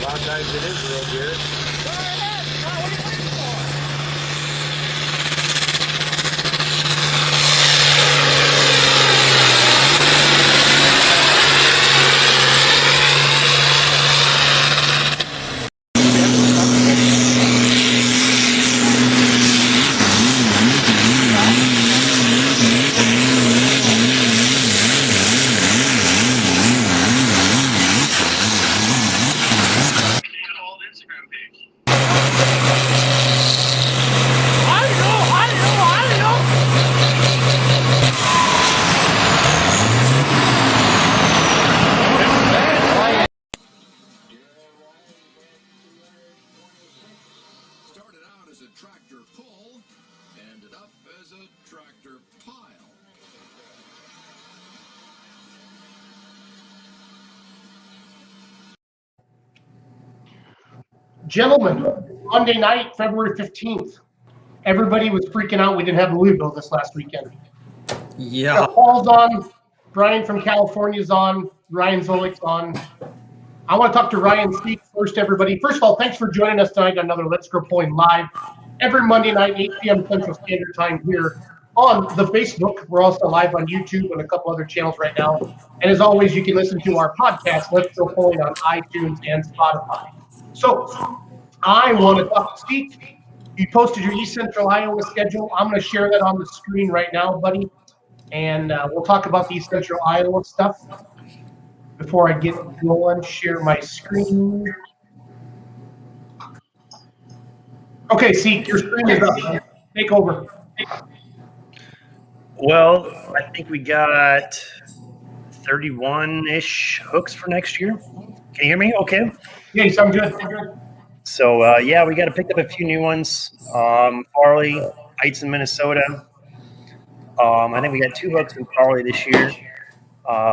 Long guys in Israel here. Go ahead. What are you waiting for? Started out as a tractor pull, ended up as a tractor pile. Gentlemen, Monday night, February 15th. Everybody was freaking out we didn't have Louisville this last weekend. Yeah. Paul's on, Brian from California's on, Ryan Zolik's on. I want to talk to Ryan Speak first, everybody. First of all, thanks for joining us tonight on another Let's Go Polling Live. Every Monday night, 8 p.m. Central Standard Time here on the Facebook. We're also live on YouTube and a couple other channels right now. And as always, you can listen to our podcast, Let's Go Polling, on iTunes and Spotify. So I want to talk to Steve. You posted your East Central Iowa schedule. I'm going to share that on the screen right now, buddy. And we'll talk about the East Central Iowa stuff. Before I get going, share my screen. Okay, Seek, your screen is up. Take over. Well, I think we got 31-ish hooks for next year. Can you hear me okay? Yeah, you sound good. So, yeah, we got to pick up a few new ones. Farley, Heights in Minnesota. I think we got 2 hooks in Farley this year.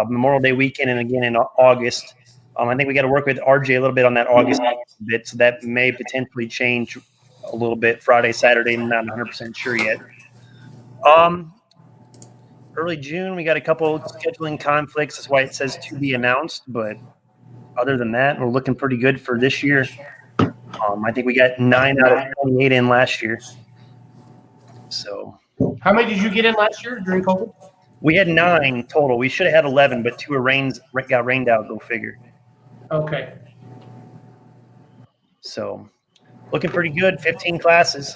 Memorial Day weekend and again in August. I think we got to work with RJ a little bit on that August bit, so that may potentially change a little bit Friday, Saturday. I'm not 100% sure yet. Early June, we got a couple scheduling conflicts. That's why it says to be announced. But other than that, we're looking pretty good for this year. I think we got 9 out of 28 in last year. So, how many did you get in last year during COVID? We had 9 total. We should have had 11, but 2 got rained out. Go figure. Okay. So, looking pretty good. 15 classes.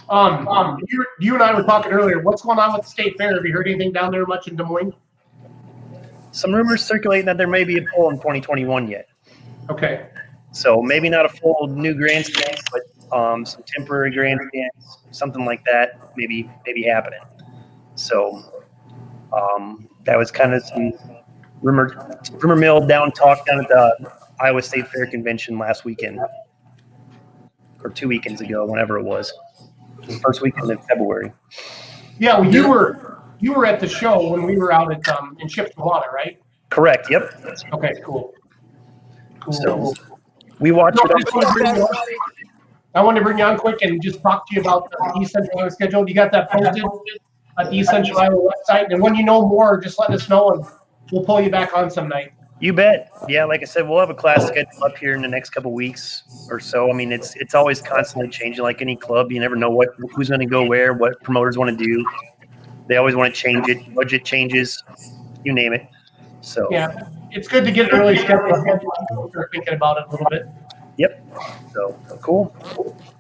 You and I were talking earlier. What's going on with the state fair? Have you heard anything down there much in Des Moines? Some rumors circulating that there may be a poll in 2021 yet. Okay. So maybe not a full new grandstand, but some temporary grandstands, something like that, maybe happening. So that was kind of some rumor mill talk down at the Iowa State Fair Convention last weekend, or 2 weekends ago, whenever it was. The first weekend in February. Yeah, well, you were at the show when we were out at in Chippewa, right? Correct. Yep. Okay. Cool. So we watched it. I wanted to bring you on quick and just talk to you about the East Central Iowa schedule. You got that posted at the East Central Iowa website, and when you know more, just let us know, and we'll pull you back on some night. You bet. Yeah, like I said, we'll have a class schedule up here in the next couple weeks or so. I mean, it's always constantly changing. Like any club, you never know who's going to go where, what promoters want to do. They always want to change it. Budget changes, you name it. So yeah, it's good to get an early schedule. Start thinking about it a little bit. Yep. So cool.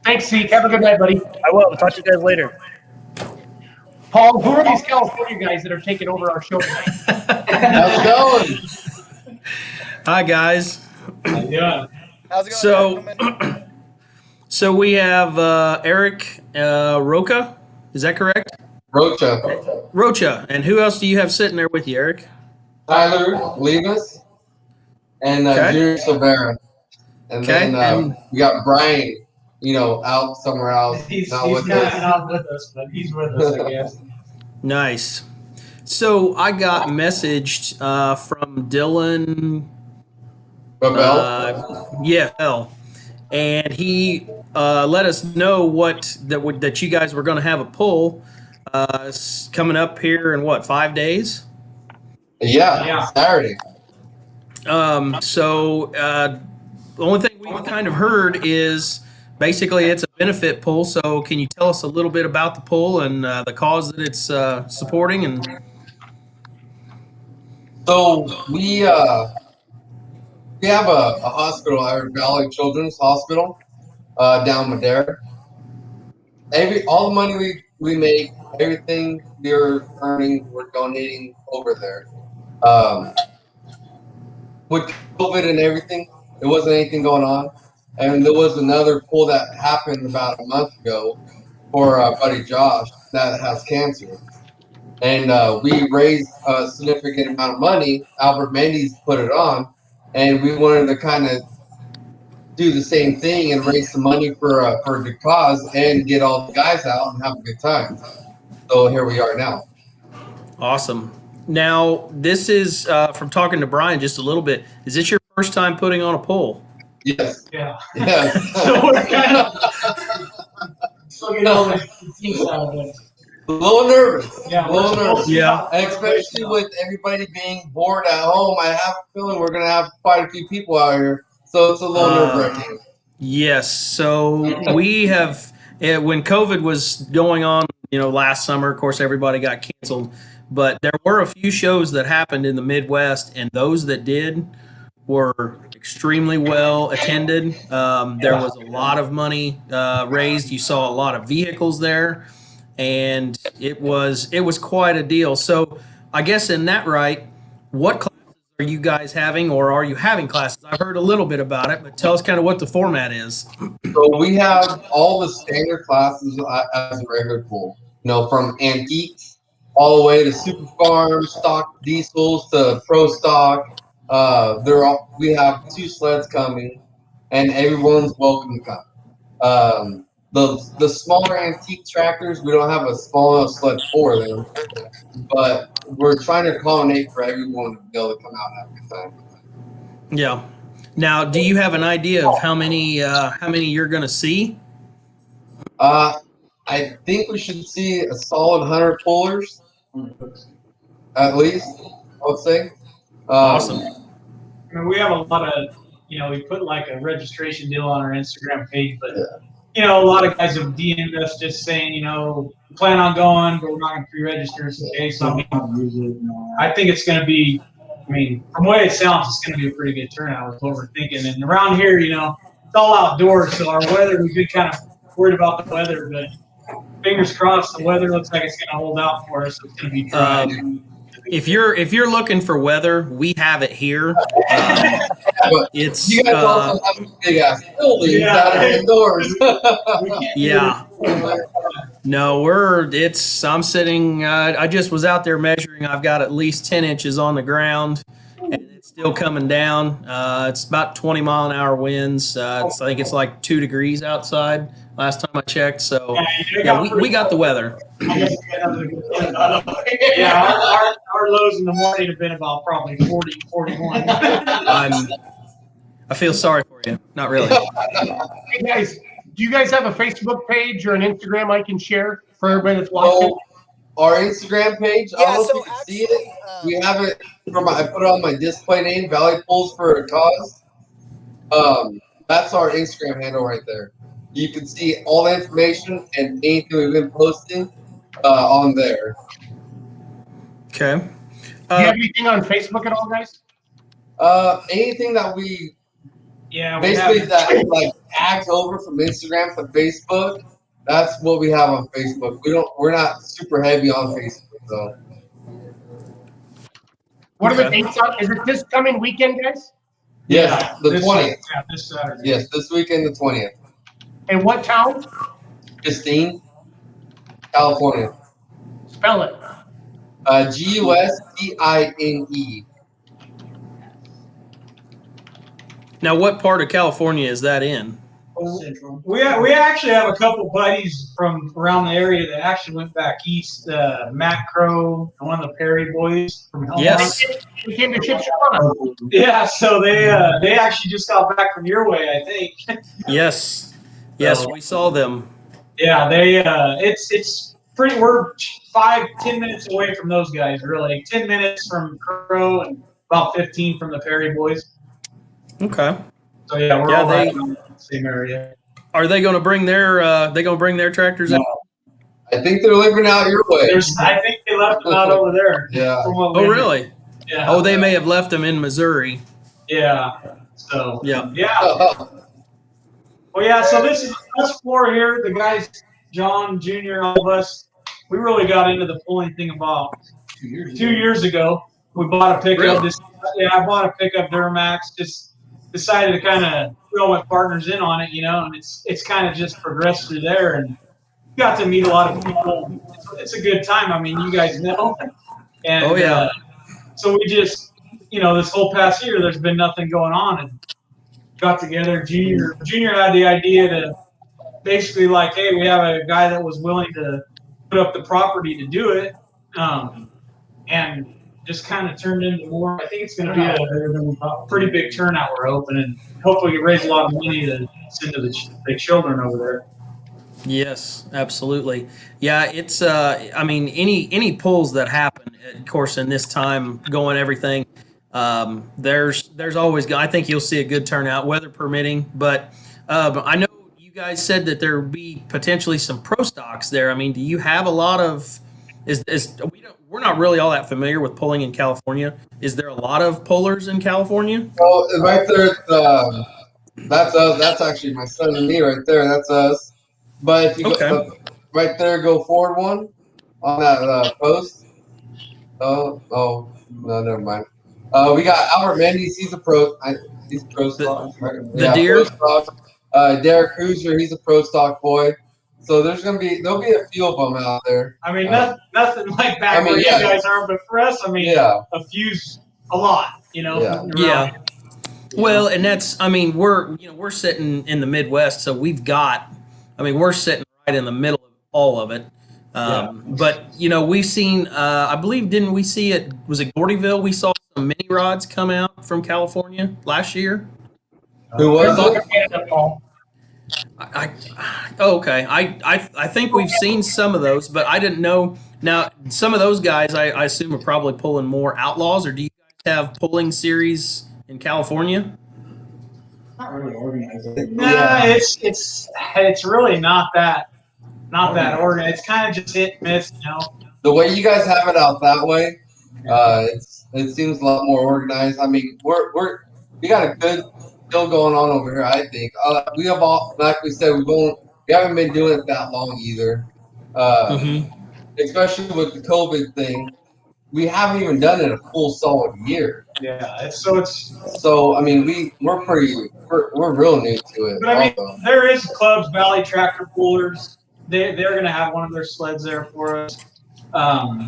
Thanks, Zeke. Have a good night, buddy. I will. I'll talk to you guys later. Paul, who are these California guys that are taking over our show tonight? How's it going? Hi, guys. How you doing? How's it going? So we have Eric Roca. Is that correct? Rocha. And who else do you have sitting there with you, Eric? Tyler Levis and Junior Silvera. And then we got Brian, out somewhere else. He's not with us, but he's with us, I guess. Nice. So I got messaged from Dylan. And he let us know that you guys were going to have a poll coming up here in 5 days? Yeah, Saturday. The only thing we've kind of heard is basically it's a benefit pool. So can you tell us a little bit about the pool and the cause that it's supporting? And So we have a hospital, our Valley Children's Hospital, down Madera. All the money we make, everything we're earning, we're donating over there. With COVID and everything, there wasn't anything going on, and there was another pool that happened about a month ago for our buddy Josh that has cancer, and we raised a significant amount of money. Albert Mendes put it on, and we wanted to kind of do the same thing and raise some money for a good cause and get all the guys out and have a good time. So here we are now. awesome. Now, this is from talking to Brian just a little bit. Is this your first time putting on a poll? Yes. Yeah. Yes. So we're kind of still getting all the kinks out of it. A little nervous. Yeah, A little nervous. Yeah. And especially with everybody being bored at home, I have a feeling we're going to have quite a few people out here. So it's a little nerve-wracking. Yes. So we have, when COVID was going on, last summer, of course, everybody got canceled. But there were a few shows that happened in the Midwest, and those that did were extremely well attended. There was a lot of money raised. You saw a lot of vehicles there, and it was quite a deal. So I guess in that right, what classes are you guys having, or are you having classes? I've heard a little bit about it, but tell us kind of what the format is. So we have all the standard classes as a regular pool, from antiques all the way to super farms, stock diesels to pro stock. We have 2 sleds coming, and everyone's welcome to come. The smaller antique tractors, we don't have a small enough sled for them, but we're trying to accommodate for everyone to be able to come out and have a good time. Yeah. Now, do you have an idea of how many you're going to see? I think we should see a solid 100 pullers, at least, I would say. Awesome. I mean, we have a lot of, we put like a registration deal on our Instagram page, but a lot of guys have DM'd us just saying, we plan on going, but we're not going to pre-register us in case. So, I think it's going to be, from the way it sounds, it's going to be a pretty good turnout with what we're thinking. And around here, it's all outdoors, so our weather, we've been kind of worried about the weather, but fingers crossed, the weather looks like it's going to hold out for us. It's going to be dry. If you're looking for weather, we have it here. It's you guys also have big ass buildings that are indoors. Yeah. No, I'm sitting, I just was out there measuring. I've got at least 10 inches on the ground, and it's still coming down. It's about 20-mile-an-hour winds. I think it's like 2 degrees outside last time I checked. So, we got the weather. Yeah, our lows in the morning have been about probably 40, 41. I feel sorry for you. Not really. Hey guys, do you guys have a Facebook page or an Instagram I can share for everybody that's watching? So, our Instagram page, I don't know if you can see it. We have it I put it on my display name, Valley Pulls for a Cause. That's our Instagram handle right there. You can see all the information and anything we've been posting on there. Okay. Do you have anything on Facebook at all, guys? Anything that we basically that like tags over from Instagram to Facebook, that's what we have on Facebook. We're not super heavy on Facebook though. What are the dates on? Is it this coming weekend, guys? Yes, the 20th. Yeah, this Saturday. Yes, this weekend, the 20th. And what town? Christine, California. Spell it. Gustine. Now, what part of California is that in? Central. We actually have a couple buddies from around the area that actually went back east. Matt Crow and one of the Perry boys from Helmond. Yes. We came to Chipshawana. Yeah, so they actually just got back from your way, I think. Yes, we saw them. Yeah, they it's pretty. We're 5-10 minutes away from those guys. Really, 10 minutes from Crow and about 15 from the Perry boys. Okay. So yeah, we're Yeah, all right in the same area. Are they going to bring their tractors out? I think they're leaving out your way. I think they left them out over there. Yeah. From what we Oh, understand. really? Yeah. Oh, they may have left them in Missouri. Yeah. So Yeah. Well, yeah. So this is us four here. The guys, John Jr., all of us. We really got into the pulling thing about 2 years ago. We bought a pickup. Really? I bought a pickup Duramax. Just decided to kind of throw my partners in on it, and it's kind of just progressed through there and got to meet a lot of people. It's a good time. I mean, you guys know. And Oh, yeah. so we just, this whole past year, there's been nothing going on, and got together. Junior had the idea to basically like, hey, we have a guy that was willing to put up the property to do it, and just kind of turned into more. I think it's going to be a pretty big turnout. We're hoping, and hopefully we raise a lot of money to send to the children over there. Yes, absolutely. Yeah, it's I mean, any pulls that happen, of course, in this time going everything, there's always, I think you'll see a good turnout, weather permitting. But I know you guys said that there would be potentially some pro stocks there. I mean, do you have a lot of we're not really all that familiar with pulling in California. Is there a lot of pullers in California? Well, right there, that's us. That's actually my son and me right there. That's us. But if you go right there, go forward one on that post. Oh, no, never mind. We got Albert Mendes. He's a pro. He's a pro stock. The deer. Pro stock. Derek Cruiser. He's a pro stock boy. So there'll be a few of them out there. I mean, nothing like back where you guys are, but for us, I mean, a few's a lot, Yeah. Well, and that's, I mean, we're sitting in the Midwest, so we're sitting right in the middle of all of it. But we've seen, I believe, didn't we see it? Was it Gordyville? We saw some mini rods come out from California last year. Who was it? Okay. I think we've seen some of those, but I didn't know. Now, some of those guys, I assume, are probably pulling more Outlaws, or do you guys have pulling series in California? Not really organized. No, it's really not that organized. It's kind of just hit and miss, The way you guys have it out that way, it seems a lot more organized. I mean, we got a good deal going on over here. I think we have all, like we said, we haven't been doing it that long either. Especially with the COVID thing, we haven't even done it a full solid year. Yeah, so I mean we're real new to it. But I mean, there is clubs, Valley Tractor Pullers. They're going to have one of their sleds there for us.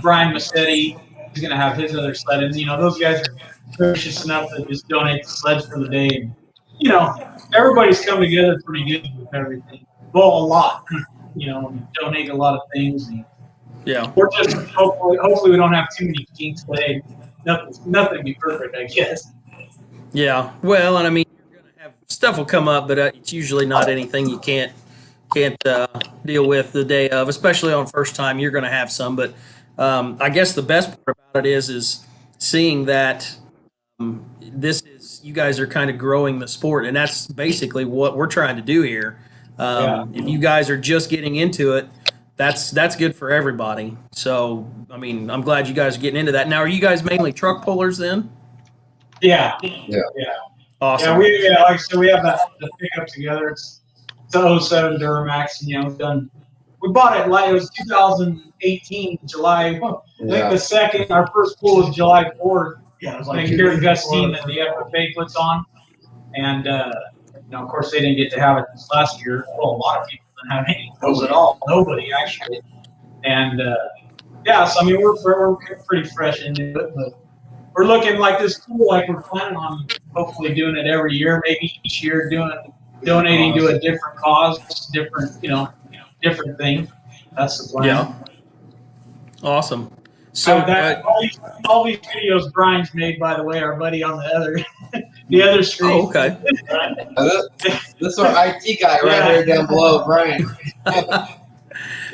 Brian Massetti is going to have his other sled, and those guys are gracious enough to just donate the sleds for the day. And, everybody's come together pretty good with everything. Well, a lot. Donate a lot of things. And we're just hopefully we don't have too many kinks today. Nothing to be perfect, I guess. Yeah. Well, and I mean, you're going to have stuff will come up, but it's usually not anything you can't deal with the day of, especially on first time. You're going to have some, but I guess the best part about it is seeing that you guys are kind of growing the sport, and that's basically what we're trying to do here. If you guys are just getting into it, that's good for everybody. So, I mean, I'm glad you guys are getting into that. Now, are you guys mainly truck pullers then? Yeah. Awesome. Yeah, like I said, we have the pickup together. It's the 07 Duramax, done. We bought it it was 2018 July. I think the second, our first pull was July 4th. Yeah, it was like Gary Gustine that the FFA puts on, and of course they didn't get to have it this last year. Well, a lot of people didn't have any pulls at all. Nobody actually, and so I mean we're pretty fresh into it, but we're looking like this pool, like we're planning on hopefully doing it every year, maybe each year donating to a different cause, different different thing. That's the plan. Yeah. Awesome. So all these videos Brian's made, by the way, our buddy on the other screen. Oh, okay. This is our IT guy right here down below, Brian.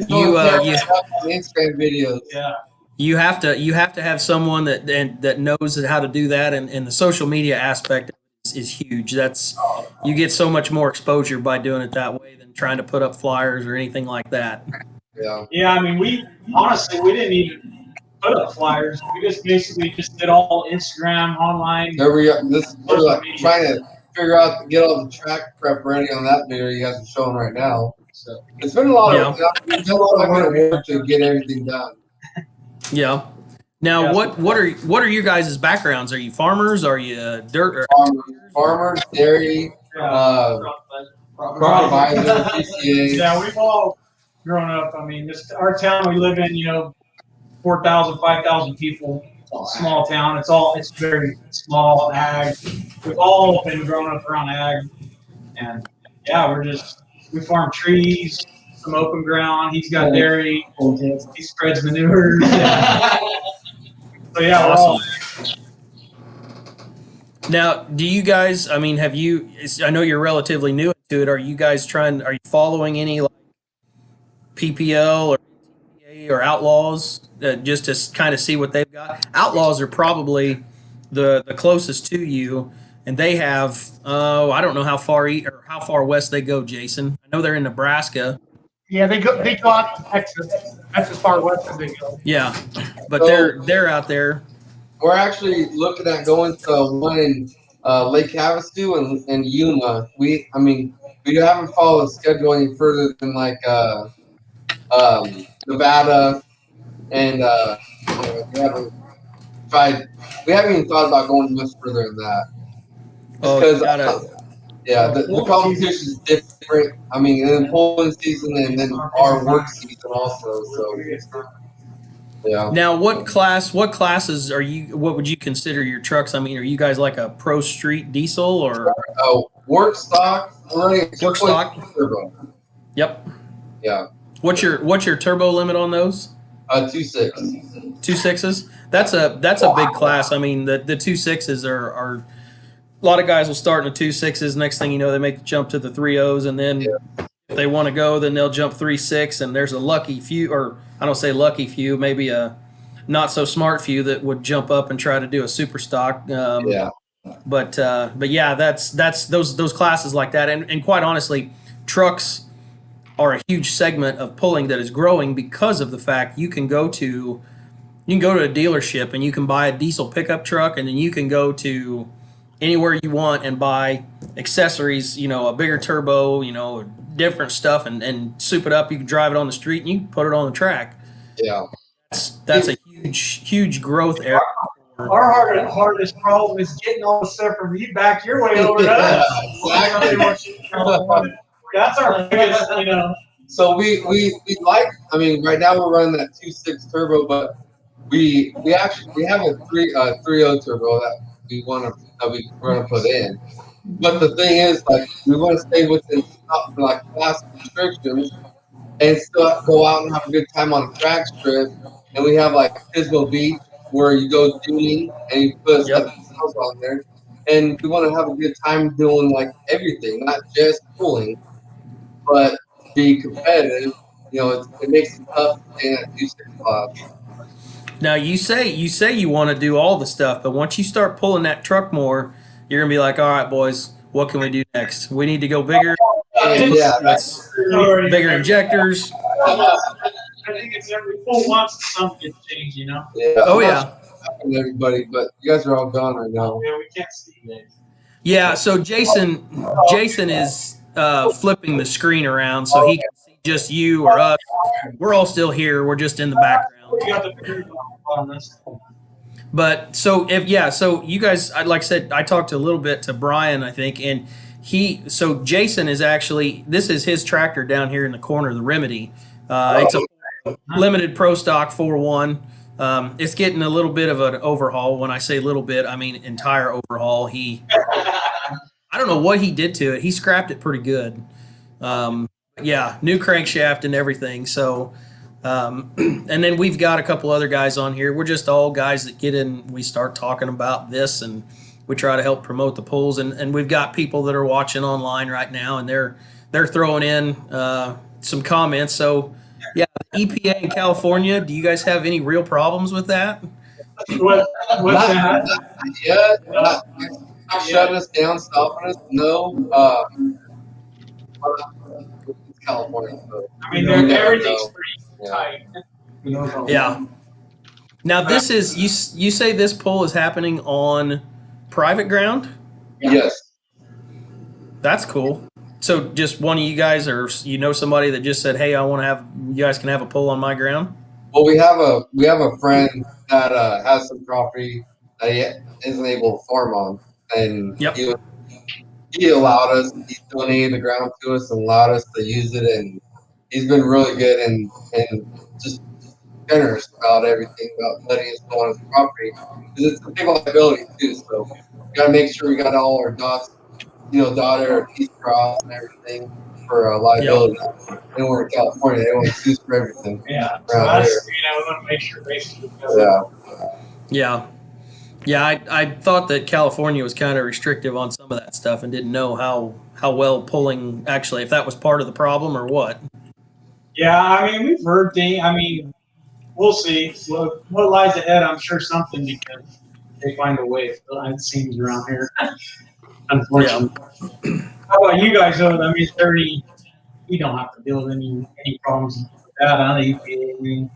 you Instagram videos. Yeah. you have to have someone that knows how to do that, and the social media aspect is huge. That's you get so much more exposure by doing it that way than trying to put up flyers or anything like that. Yeah. Yeah, I mean, we honestly we didn't even put up flyers. We just basically just did all Instagram, online. There we go. We're social like media. trying to figure out get all the track prep ready on that video you guys are showing right now. So it's been a lot of it's been a lot of work to get everything done. Yeah. Now, Yeah. what are your guys' backgrounds? Are you farmers? Are you dirt? Or Farmers, dairy, crop advisor, PCA. Yeah, we've all grown up. I mean, our town we live in, 4,000, 5,000 people, small town. It's very small ag. We've all been growing up around ag, and yeah, we farm trees, some open ground. He's got dairy. He spreads manure. So yeah, we're all. Now, do you guys? I mean, have you? I know you're relatively new to it. Are you guys Are you following any like PPL or ECI or Outlaws just to kind of see what they've got? Outlaws are probably the closest to you, and they have. I don't know how far or how far west they go, Jason. I know they're in Nebraska. Yeah, they go out to Texas. That's as far west as they go. Yeah, but So- they're out there. We're actually looking at going to one in Lake Havasu and Yuma. We haven't followed the schedule any further than like Nevada, and we haven't tried. We haven't even thought about going much further than that. Oh, Because the competition is different. I mean, and then polling season and then our work season also. So yeah. Now, what classes are you? What would you consider your trucks? I mean, are you guys like a pro street diesel or Work stock. work stock? Turbo. Yep. Yeah. What's your turbo limit on those? 2.6. 2.6s. That's a big class. I mean, the 2.6s are a lot of guys will start in the 2.6s. Next thing you know, they make the jump to the 3.0s, and then if they want to go, then they'll jump 3.6. And there's a lucky few, or I don't say lucky few, maybe a not so smart few that would jump up and try to do a super stock. But yeah, that's those classes like that, and quite honestly, trucks are a huge segment of pulling that is growing because of the fact you can go to a dealership and you can buy a diesel pickup truck, and then you can go to anywhere you want and buy accessories, a bigger turbo, different stuff, and soup it up. You can drive it on the street and you can put it on the track. Yeah. That's a huge growth area. Our hardest problem is getting all the stuff from you back your way over to us. That's our biggest, So we like. I mean, right now we're running that 2.6 turbo, but we have a 3.0 turbo that we're gonna put in. But the thing is, like, we want to stay within like class restrictions and still go out and have a good time on a track strip. And we have like Pismo Beach where you go tuning and you put stuff on there. And we want to have a good time doing like everything, not just pulling, but be competitive. It makes it tough to stay in that 2.6 class. Now you say you want to do all the stuff, but once you start pulling that truck more, you're gonna be like, all right, boys, what can we do next? We need to go bigger. That's Bigger injectors. I think it's every 4 months something change, Yeah. Oh yeah. Everybody, but you guys are all gone right now. Yeah, we can't see that. Yeah. So Jason is flipping the screen around so he can see just you or us. We're all still here. We're just in the background. We got the figure on this. But so you guys, like I said, I talked a little bit to Brian, I think, and Jason is actually, this is his tractor down here in the corner, the Remedy. It's a limited pro stock 4.1. It's getting a little bit of an overhaul. When I say little bit, I mean entire overhaul. I don't know what he did to it. He scrapped it pretty good. Yeah, new crankshaft and everything. So, and then we've got a couple other guys on here. We're just all guys that get in. We start talking about this, and we try to help promote the pulls. And we've got people that are watching online right now, and they're throwing in some comments. So Yeah, the EPA in California. Do you guys have any real problems with that? What's that? Yeah, not shutting us down, stopping us. No, it's California, so I mean, you never everything's know. pretty Yeah. tight. Yeah. Now this is you say this pull is happening on private ground? Yes. That's cool. So just one of you guys, or you know somebody that just said, "Hey, I want to have you guys can have a pull on my ground." Well, we have a friend that has some property that he isn't able to farm on, and Yep. he allowed us. He donated the ground to us and allowed us to use it, and he's been really good and just generous about everything about letting us go on his property because it's a big liability too. So we got to make sure we got all our dots, dotted or T's crossed and everything for Yep. liability. And we're in California; they want to sue us for everything Yeah. So around here. that's, we want to make sure basically. Yeah. Yeah. Yeah, I thought that California was kind of restrictive on some of that stuff and didn't know how well pulling actually if that was part of the problem or what. Yeah, I mean, we've heard things. I mean, we'll see. What lies ahead, I'm sure something because they find a way. It seems around here, unfortunately. How about you guys, though? I mean, is there any, you don't have to deal with any problems with that on the EPA. I mean,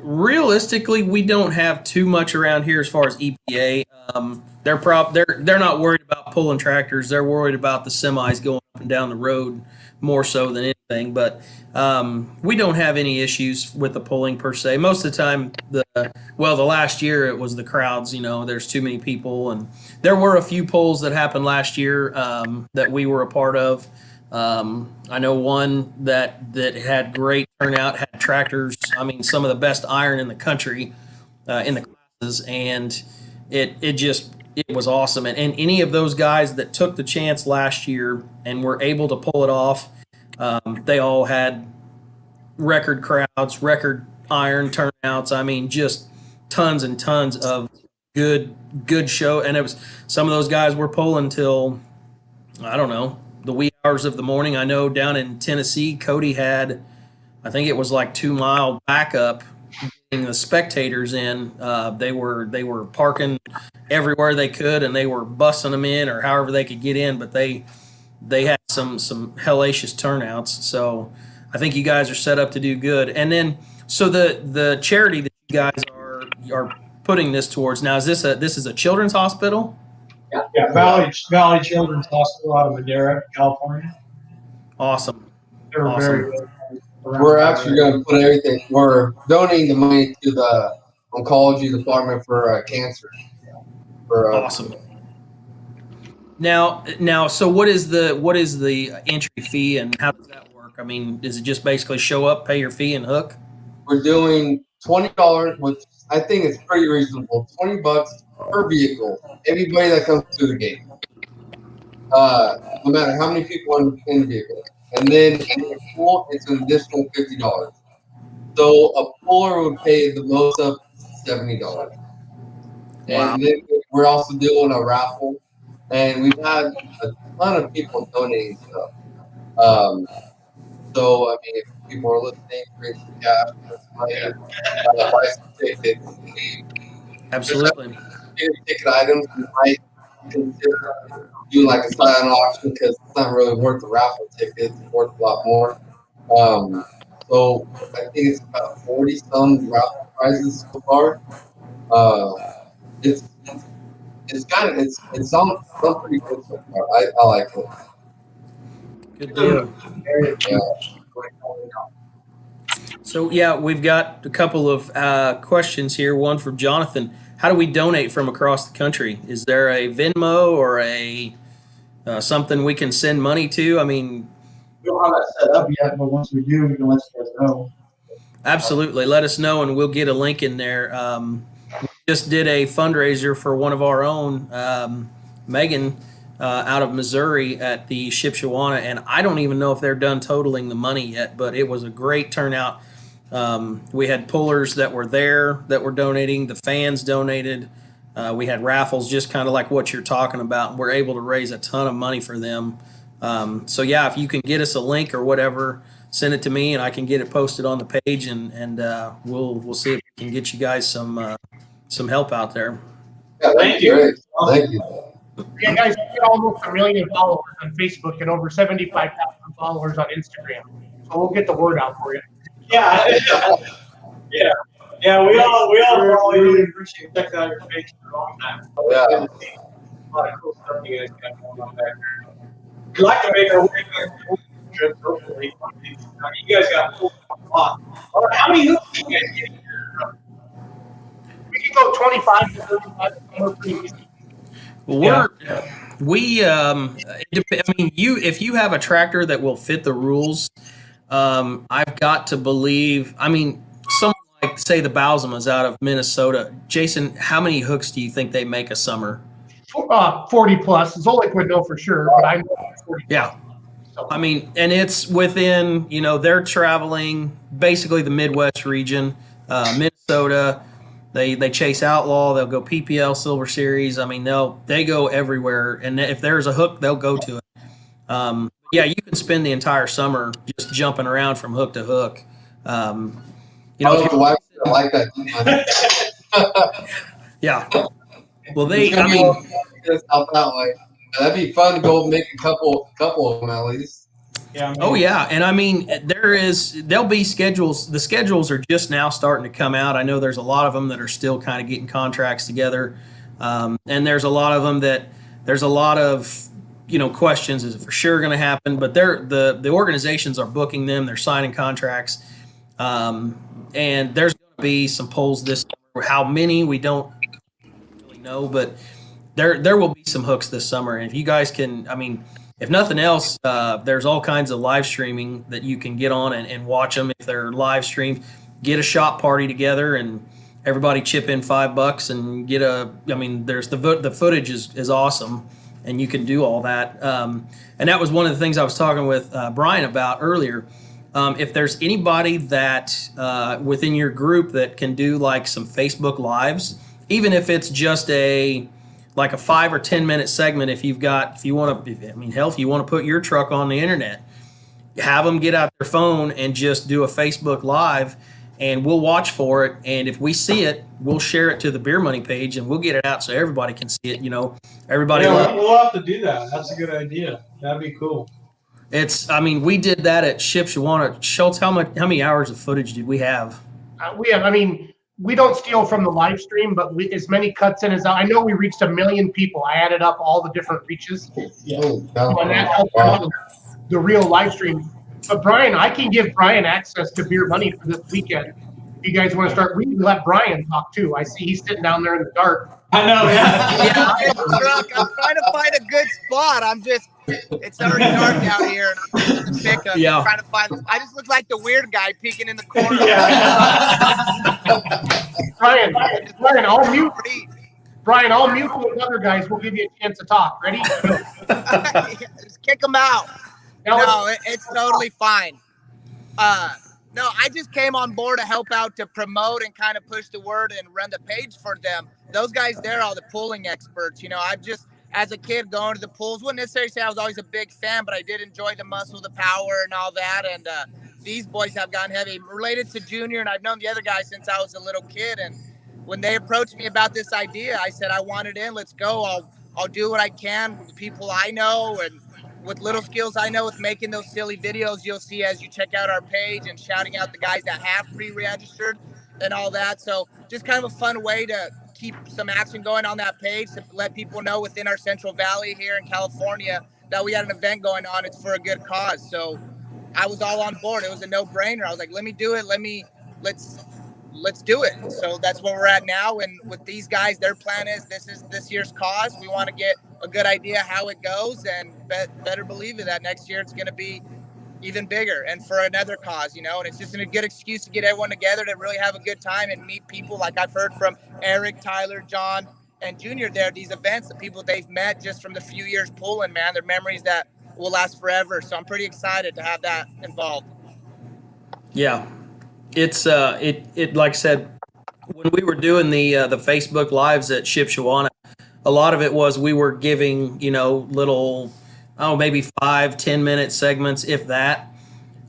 Realistically, we don't have too much around here as far as EPA. They're not worried about pulling tractors. They're worried about the semis going up and down the road more so than anything. But we don't have any issues with the pulling per se. Most of the time, the last year it was the crowds. There's too many people, and there were a few pulls that happened last year that we were a part of. I know one that had great turnout, had tractors. I mean, some of the best iron in the country in the classes, and it was awesome. And any of those guys that took the chance last year and were able to pull it off, they all had record crowds, record iron turnouts. I mean, just tons and tons of good show. And it was some of those guys were pulling till I don't know the wee hours of the morning. I know down in Tennessee, Cody had, I think it was like 2 mile backup getting the spectators in. They were parking everywhere they could, and they were bussing them in or however they could get in. But they had some hellacious turnouts. So I think you guys are set up to do good. And then so the charity that you guys are putting this towards now, is this a children's hospital? yeah, Valley Children's Hospital out of Madera, California. Awesome. They're very good. We're actually going to put everything. We're donating the money to the oncology department for cancer. Awesome. Now, so what is the entry fee and how does that work? I mean, is it just basically show up, pay your fee, and hook? We're doing $20, which I think is pretty reasonable. $20 per vehicle. Everybody that comes through the gate, no matter how many people in the vehicle, and then in the pool, it's an additional $50. So a puller would pay the most of $70. Wow. And then we're also doing a raffle, and we've had a ton of people donating stuff. So I mean, if people are listening, bring some cash, buy some tickets. Absolutely. Ticket items we might consider doing like a silent auction because it's not really worth the raffle ticket. It's worth a lot more. So I think it's about 40 some raffle prizes so far. It's some pretty good so far. I like it. Good deal. Yeah. So yeah, we've got a couple of questions here. One from Jonathan. How do we donate from across the country? Is there a Venmo or a something we can send money to? I mean, We don't have that set up yet, but once we do, we can let you guys know. absolutely. Let us know, and we'll get a link in there. We just did a fundraiser for one of our own, Megan, out of Missouri at the Shipshawana, and I don't even know if they're done totaling the money yet, but it was a great turnout. We had pullers that were there that were donating. The fans donated. We had raffles, just kind of like what you're talking about, and we're able to raise a ton of money for them. So yeah, if you can get us a link or whatever, send it to me, and I can get it posted on the page, and we'll see if we can get you guys some help out there. Yeah, Thank you. great. Thank you. Yeah, guys, we get almost 1 million followers on Facebook and over 75,000 followers on Instagram. So we'll get the word out for you. Yeah. Yeah, we all follow you. Appreciate checking out your page for a long time. Yeah. Good to see a lot of cool stuff you guys got going on back there. We'd like to make our way back to the trip, hopefully. You guys got a lot. How many hooks do you guys get here? We can go 25 to 35 somewhere pretty easy. Well, if you have a tractor that will fit the rules, I've got to believe. I mean, someone like say the Bausamas out of Minnesota. Jason, how many hooks do you think they make a summer? 40 plus. Zolik would know for sure, but I know 40. Yeah. I mean, and it's within, they're traveling basically the Midwest region, Minnesota. They chase Outlaw. They'll go PPL Silver Series. I mean, they go everywhere. And if there's a hook, they'll go to it. Yeah, you can spend the entire summer just jumping around from hook to hook. The wife like that. Yeah. Well, out that way. That'd be fun to go make a couple of them at least. Yeah. Oh yeah, and I mean there'll be schedules. The schedules are just now starting to come out. I know there's a lot of them that are still kind of getting contracts together, and there's a lot of them that there's a lot of questions. Is it for sure going to happen? But the organizations are booking them. They're signing contracts, and there's going to be some polls this summer. How many we don't really know, but there will be some hooks this summer. And if you guys can, I mean, if nothing else, there's all kinds of live streaming that you can get on and watch them if they're live streamed. Get a shop party together and everybody chip in $5 and get there's the footage is awesome and you can do all that. And that was one of the things I was talking with Brian about earlier. If there's anybody that within your group that can do like some Facebook lives, even if it's just like a 5 or 10 minute segment, if you want to put your truck on the internet, have them get out their phone and just do a Facebook live, and we'll watch for it. And if we see it, we'll share it to the Beer Money page, and we'll get it out so everybody can see it. Everybody. Yeah, we'll have to do that. That's a good idea. That'd be cool. We did that at Shipshewana. Schultz, how many hours of footage did we have? We don't steal from the live stream, but as many cuts in as I know we reached 1 million people. I added up all the different reaches. Yeah. And that helped out the real live stream. But Brian, I can give Brian access to Beer Money for this weekend. If you guys want to start, we can let Brian talk too. I see he's sitting down there in the dark. I know, Yeah, I'm in the truck. I'm trying to find a good spot. It's already dark out here, and I'm just in the pickup. Yeah. I'm trying to find. I just look like the weird guy peeking in the corner. Brian, I'll mute. Brian, I'll mute those other guys. We'll give you a chance to talk. Ready? Just kick them out. Now, It's totally fine. No, I just came on board to help out to promote and kind of push the word and run the page for them. Those guys there are the pooling experts. I've just, as a kid, going to the pools, wouldn't necessarily say I was always a big fan, but I did enjoy the muscle, the power, and all that. And these boys have gotten heavy. Related to Junior, and I've known the other guys since I was a little kid. And when they approached me about this idea, I said, I want it in. Let's go. I'll do what I can with the people I know and with little skills I know with making those silly videos you'll see as you check out our page and shouting out the guys that have pre-registered and all that. So just kind of a fun way to keep some action going on that page to let people know within our Central Valley here in California that we had an event going on. It's for a good cause. So I was all on board. It was a no-brainer. I was like, let me do it. Let's do it. So that's where we're at now. And with these guys, their plan is this year's cause. We want to get a good idea how it goes, and better believe it that next year it's going to be even bigger and for another cause, and it's just a good excuse to get everyone together to really have a good time and meet people like I've heard from Eric, Tyler, John, and Junior there at these events, the people they've met just from the few years pulling, man, they're memories that will last forever. So I'm pretty excited to have that involved. Yeah. It's it like I said, when we were doing the Facebook lives at Shipshewana, a lot of it was we were giving little maybe 5-10 minute segments, if that,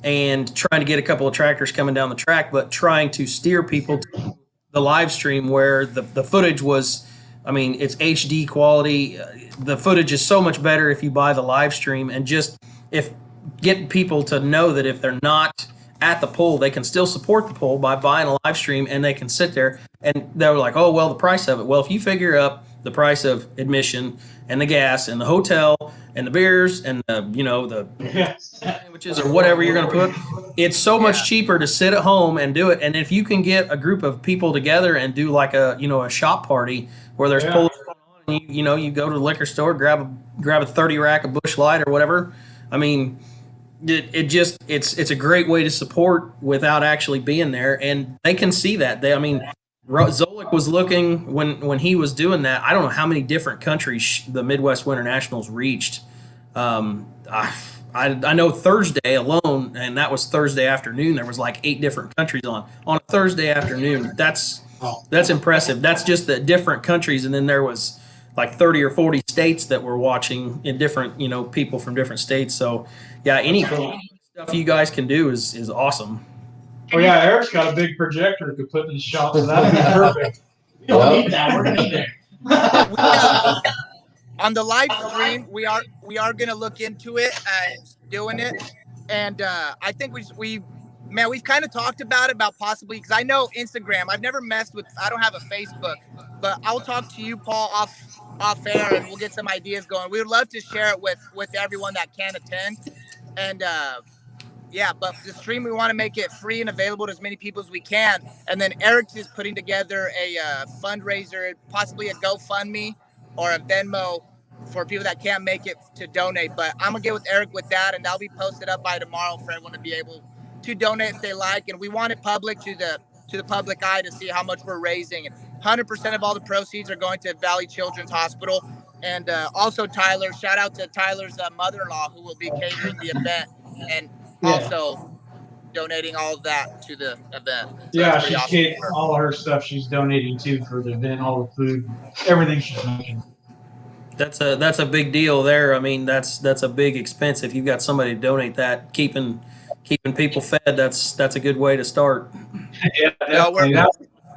and trying to get a couple of tractors coming down the track, but trying to steer people to the live stream where the footage was, I mean, it's HD quality. The footage is so much better if you buy the live stream, and just if get people to know that if they're not at the poll, they can still support the poll by buying a live stream, and they can sit there and they're like, oh, well, the price of it. Well, if you figure up the price of admission and the gas and the hotel and the beers and the sandwiches or whatever you're going to put, it's so much cheaper to sit at home and do it. And if you can get a group of people together and do like a shop party where there's pulling on, and you go to the liquor store, grab a 30 rack of Busch Light or whatever. I mean, it's a great way to support without actually being there, and they can see that. Zolik was looking when he was doing that. I don't know how many different countries the Midwest Winter Nationals reached. I know Thursday alone, and that was Thursday afternoon. There was like 8 different countries on a Thursday afternoon. That's impressive. That's just the different countries, and then there was like 30 or 40 states that were watching in different, people from different states. So, yeah, any stuff you guys can do is awesome. Oh yeah, Eric's got a big projector to put in his shop, so that'd be perfect. We don't need that. We're gonna need it. On the live stream, we are going to look into it, doing it, and I think we've kind of talked about possibly, because I know Instagram. I've never messed with. I don't have a Facebook, but I'll talk to you, Paul, off air, and we'll get some ideas going. We would love to share it with everyone that can attend, and but the stream, we want to make it free and available to as many people as we can. And then Eric is putting together a fundraiser, possibly a GoFundMe or a Venmo for people that can't make it to donate. But I'm gonna get with Eric with that, and that'll be posted up by tomorrow for everyone to be able to donate if they like. And we want it public to the public eye to see how much we're raising. And 100% of all the proceeds are going to Valley Children's Hospital. And also Tyler, shout out to Tyler's mother-in-law, who will be catering the event and also donating all of that to the event. So yeah, she's awesome. All her stuff she's donating to for the event, all the food, everything she's making. That's a big deal there. I mean, that's a big expense. If you've got somebody to donate that, keeping people fed, that's a good way to start. Yeah, definitely.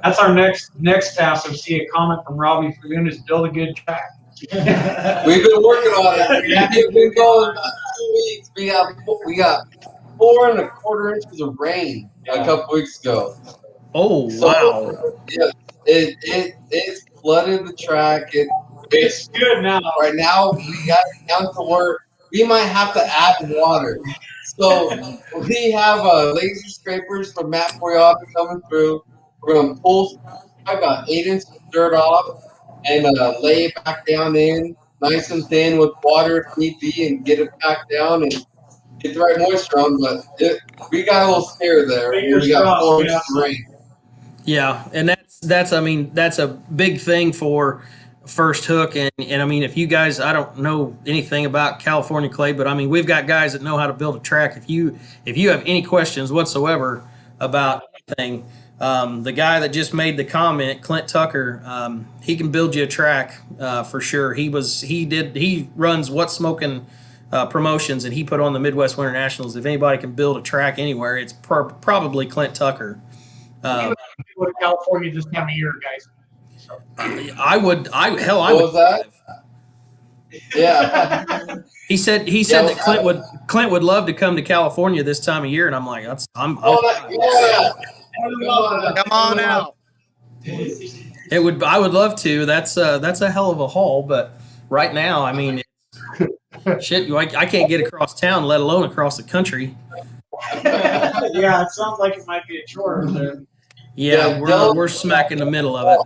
That's our next task. I see a comment from Robbie Fagundes, build a good track. We've been working on it. We've been going about 2 weeks. We got 4 1/4 inches of rain a couple weeks ago. Oh, so, wow! Yeah, it's flooded the track. It's good now. Right now, we got it down to where we might have to add water. So we have laser scrapers from Matt Boyaga coming through. We're going to pull about 8 inches of dirt off and lay it back down in nice and thin with water if need be, and get it back down and get the right moisture on. But we got a little scared there. We got 4 inches of rain. Yeah, and that's a big thing for First Hook, and I mean, if you guys, I don't know anything about California clay, but I mean, we've got guys that know how to build a track. If you have any questions whatsoever about anything, the guy that just made the comment, Clint Tucker, he can build you a track for sure. He runs What's Smoking promotions, and he put on the Midwest Winter Nationals. If anybody can build a track anywhere, it's probably Clint Tucker. Go to California this time of year, guys. I would. What was that? Yeah. He said that Clint would love to come to California this time of year, and I'm like, come on out. I would love to. That's a hell of a haul, but right now, I mean, shit, I can't get across town, let alone across the country. Yeah, it sounds like it might be a chore there. Yeah, we're smack in the middle of it.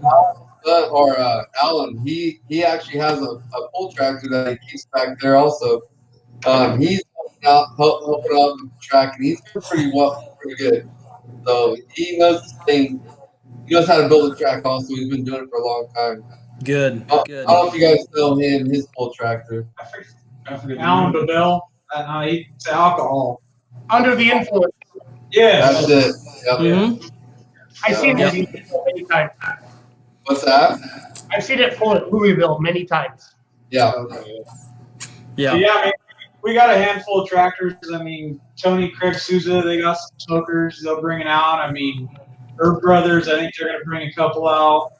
Alan, he actually has a pull tractor that he keeps back there also. He's helping out with the track, and he's doing pretty good. So he knows this thing. He knows how to build a track also. He's been doing it for a long time. Good. I don't know if you guys know him, his pull tractor. Alan Babel, it's alcohol. Under the influence. Yeah. That's it. Yep. Mm-hmm. I've seen it many times. What's that? I've seen it full at Louisville many times. Yeah. Yeah. So, yeah, we got a handful of tractors. I mean, Tony, Craig Souza, they got some smokers they'll bring it out. I mean, Herb Brothers, I think they're going to bring a couple out.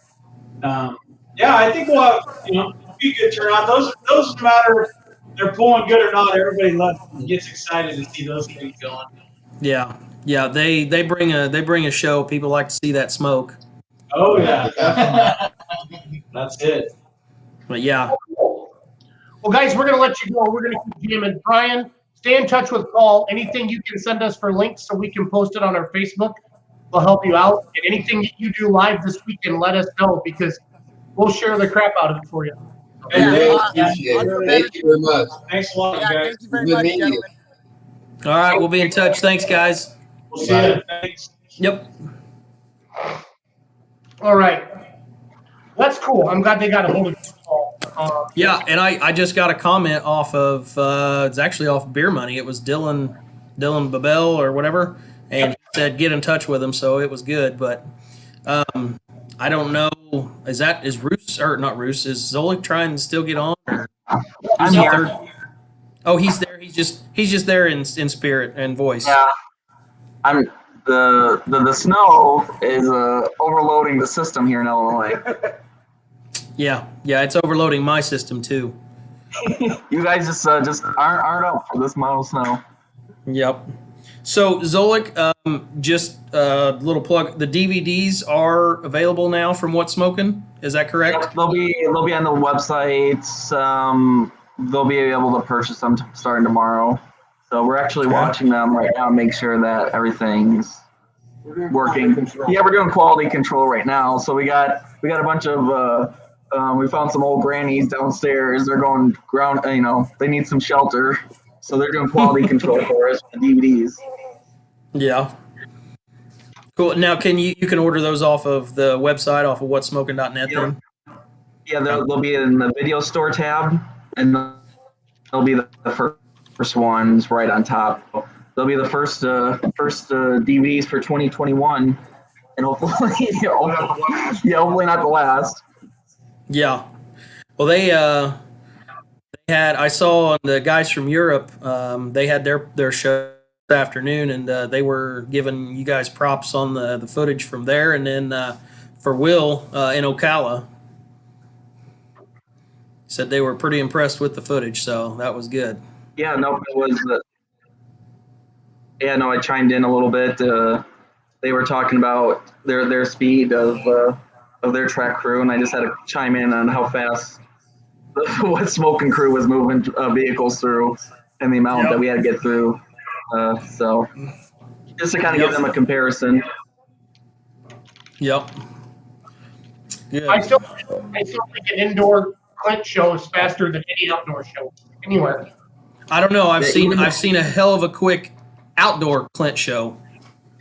Yeah, I think we'll have, be a good turnout. Those no matter if they're pulling good or not, everybody gets excited to see those things going. Yeah, yeah. They bring a show. People like to see that smoke. Oh yeah, definitely. That's it. But yeah. Well, guys, we're going to let you go. We're going to keep jamming. Brian, stay in touch with Paul. Anything you can send us for links so we can post it on our Facebook will help you out. And anything that you do live this weekend, let us know because we'll share the crap out of it for you. Thank you very much. Thanks a lot, Yeah, guys. thank you very much, gentlemen. All right, we'll be in touch. Thanks, guys. We'll see you. Thanks. Yep. All right. That's cool. I'm glad they got a hold of Paul. Yeah, and I just got a comment off of it's actually off Beer Money. It was Dylan Babel or whatever, and he said get in touch with him, so it was good. But I don't know. Is Roos or not Roos? Is Zolik trying to still get on? Or I'm here. Oh, he's there. He's just there in spirit and voice. Yeah, I'm the snow is overloading the system here in Illinois. Yeah, it's overloading my system too. You guys just aren't up for this amount of snow. Yep. So Zolik, just a little plug. The DVDs are available now from What's Smoking. Is that correct? Yep, they'll be on the website. They'll be able to purchase them starting tomorrow. So we're actually watching them right now, make sure that everything's working. Yeah, we're doing quality control right now. So we got a bunch of we found some old grannies downstairs. They're going ground. They need some shelter. So they're doing quality control for us with the DVDs. Yeah. Cool. Now, you can order those off of the website, off of whatsmoking.net then? Yeah, they'll be in the video store tab, and they'll be the first ones right on top. They'll be the first DVDs for 2021, and hopefully, hopefully not the last. Yeah. Well, they had. I saw the guys from Europe. They had their show this afternoon, and they were giving you guys props on the footage from there, and then for Will in Ocala. Said they were pretty impressed with the footage, so that was good. Yeah, no, it was. I chimed in a little bit. They were talking about their speed of their track crew, and I just had to chime in on how fast what Smoking crew was moving vehicles through, and the amount that we had to get through. So just to kind of give them a comparison. Yep. Yeah. I still think an indoor Clint show is faster than any outdoor show anywhere. I don't know. I've seen a hell of a quick outdoor Clint show.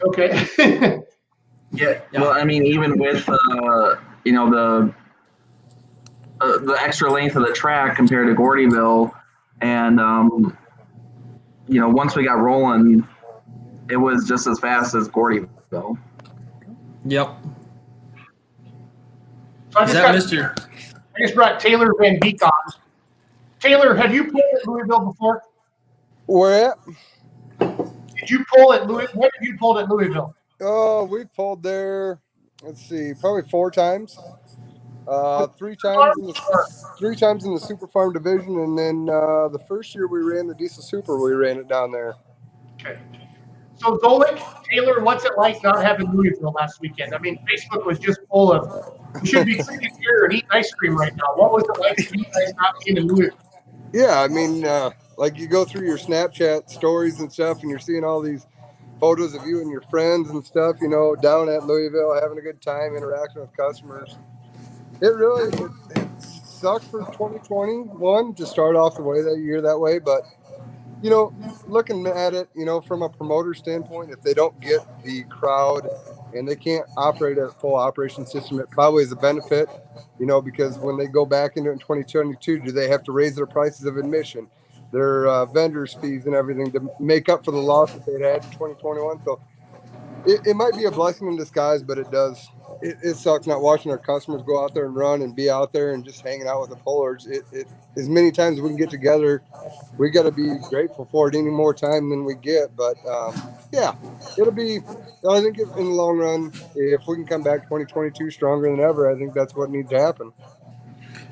Okay. Yeah. Well, I mean, even with the extra length of the track compared to Gordyville, and once we got rolling, it was just as fast as Gordyville. Yep. So I just brought Taylor Van Beek on. Taylor, have you pulled at Louisville before? Where at? Did you pull at Louisville? When have you pulled at Louisville? Oh, we pulled there. Let's see, probably 4 times. 3 times in the Super Farm division, and then the first year we ran the Diesel Super, we ran it down there. Okay. So Zolik, Taylor, what's it like not having Louisville last weekend? I mean, Facebook was just full of. You should be sitting here and eating ice cream right now. What was it like for you guys not being in Louisville? Yeah, I mean, like you go through your Snapchat stories and stuff, and you're seeing all these photos of you and your friends and stuff, down at Louisville, having a good time, interacting with customers. It sucked for 2021 to start off the year that way, but looking at it, from a promoter standpoint, if they don't get the crowd and they can't operate at a full operation system, it probably is a benefit, because when they go back into it in 2022, do they have to raise their prices of admission, their vendors' fees and everything to make up for the loss that they had in 2021? So it might be a blessing in disguise, but it does it sucks not watching our customers go out there and run and be out there and just hanging out with the pullers. It as many times as we can get together, we got to be grateful for it any more time than we get. But yeah, it'll be. I think in the long run, if we can come back 2022 stronger than ever, I think that's what needs to happen.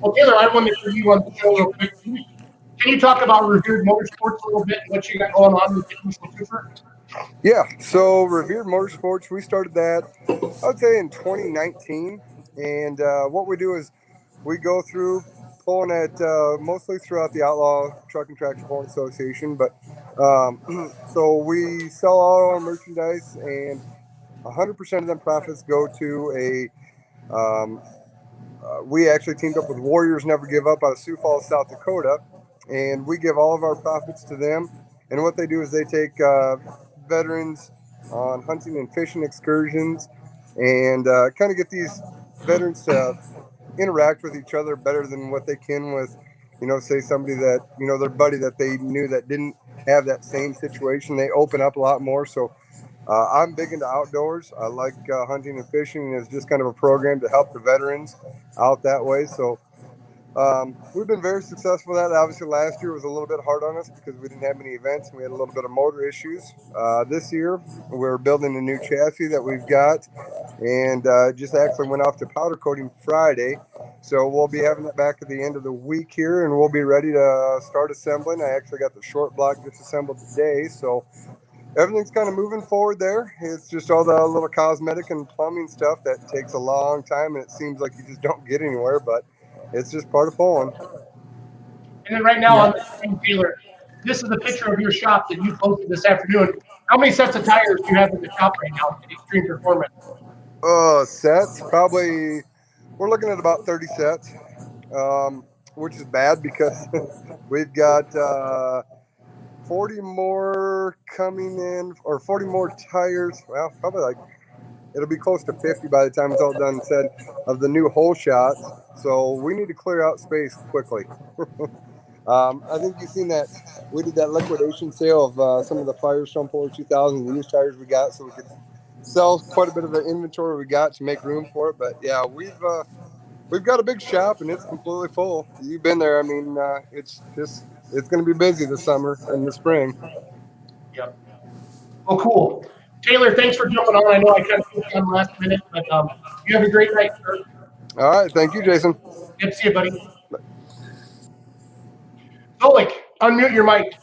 Well, Taylor, I wanted to you on the show real quick. Can you talk about Revered Motorsports a little bit and what you got going on with the Diesel Cooper? Yeah, so Revered Motorsports, we started that, I would say, in 2019. And what we do is we go through pulling at mostly throughout the Outlaw Truck and Tractor Pulling Association. But so we sell all our merchandise, and 100% of them profits go to we actually teamed up with Warriors Never Give Up out of Sioux Falls, South Dakota. And we give all of our profits to them. And what they do is they take veterans on hunting and fishing excursions and kind of get these veterans to interact with each other better than what they can with, say somebody that, their buddy that they knew that didn't have that same situation. They open up a lot more. So I'm big into outdoors. I like hunting and fishing. It's just kind of a program to help the veterans out that way. So we've been very successful with that. Obviously, last year was a little bit hard on us because we didn't have many events. We had a little bit of motor issues. This year, we're building a new chassis that we've got, and just actually went off to powder coating Friday. So we'll be having that back at the end of the week here, and we'll be ready to start assembling. I actually got the short block disassembled today, so everything's kind of moving forward there. It's just all the little cosmetic and plumbing stuff that takes a long time, and it seems like you just don't get anywhere, but it's just part of pulling. And then right now on the screen, Taylor, this is a picture of your shop that you posted this afternoon. How many sets of tires do you have in the shop right now at Extreme Performance? Sets, probably, we're looking at about 30 sets, which is bad because we've got 40 more coming in, or 40 more tires. Well, probably it'll be close to 50 by the time it's all done and said, of the new hole shots. So we need to clear out space quickly. I think you've seen that we did that liquidation sale of some of the Firestone Puller 2000 used tires we got, so we could sell quite a bit of the inventory we got to make room for it. But yeah, we've got a big shop and it's completely full. You've been there. I mean, it's going to be busy this summer and the spring. Yep. Oh, cool. Taylor, thanks for jumping on. I know I kind of put you on last minute, but you have a great night, sir. All right. Thank you, Jason. Good to see you, buddy. Zolik, unmute your mic.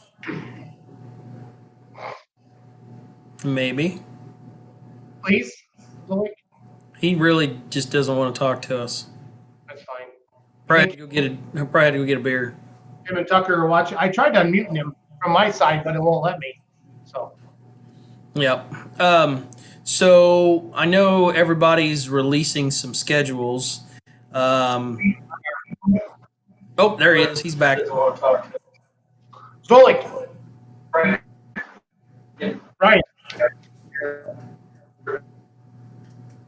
Maybe. Please, Zolik. He really just doesn't want to talk to us. That's fine. Probably had to go get a beer. Him and Tucker are watching. I tried to unmute him from my side, but it won't let me. So. Yep. So I know everybody's releasing some schedules. Oh, there he is. He's back. Zolik. Right.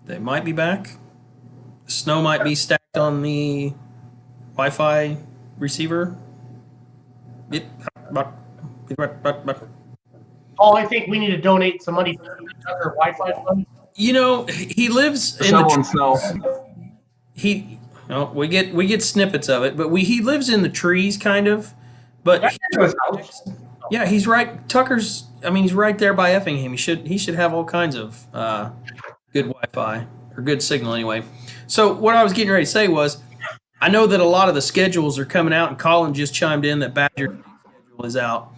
They might be back. Snow might be stacked on the Wi-Fi receiver. Yep. Oh, I think we need to donate some money for the Tucker Wi-Fi fund. He lives in the snow. We get snippets of it, but he lives in the trees, kind of. But yeah, he's right. Tucker's. I mean, he's right there by Effingham. He should have all kinds of good Wi-Fi or good signal anyway. So what I was getting ready to say was, I know that a lot of the schedules are coming out, and Colin just chimed in that Badger schedule is out.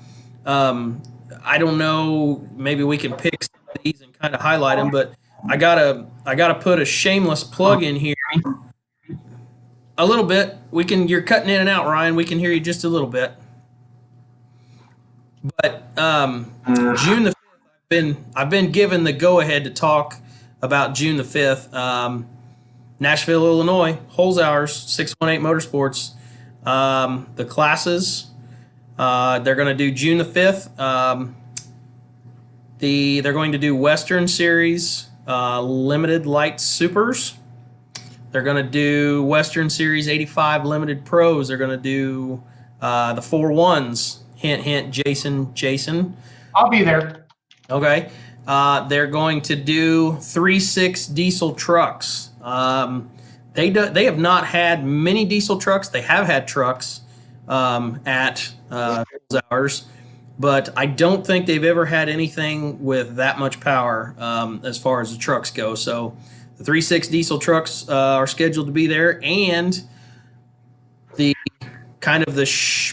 I don't know. Maybe we can pick some of these and kind of highlight them, but I gotta put a shameless plug in here. A little bit. You're cutting in and out, Ryan. We can hear you just a little bit. But June the 5th, I've been given the go-ahead to talk about June the 5th. Nashville, Illinois, Holzhauer's 618 Motorsports. The classes, they're going to do June the 5th. They're going to do Western Series Limited Light Supers. They're going to do Western Series 85 Limited Pros. They're going to do the 4-1s. Hint, hint, Jason. I'll be there. Okay. They're going to do 3.6 diesel trucks. They have not had many diesel trucks. They have had trucks at hours, but I don't think they've ever had anything with that much power as far as the trucks go. So the 3.6 diesel trucks are scheduled to be there, and the kind of the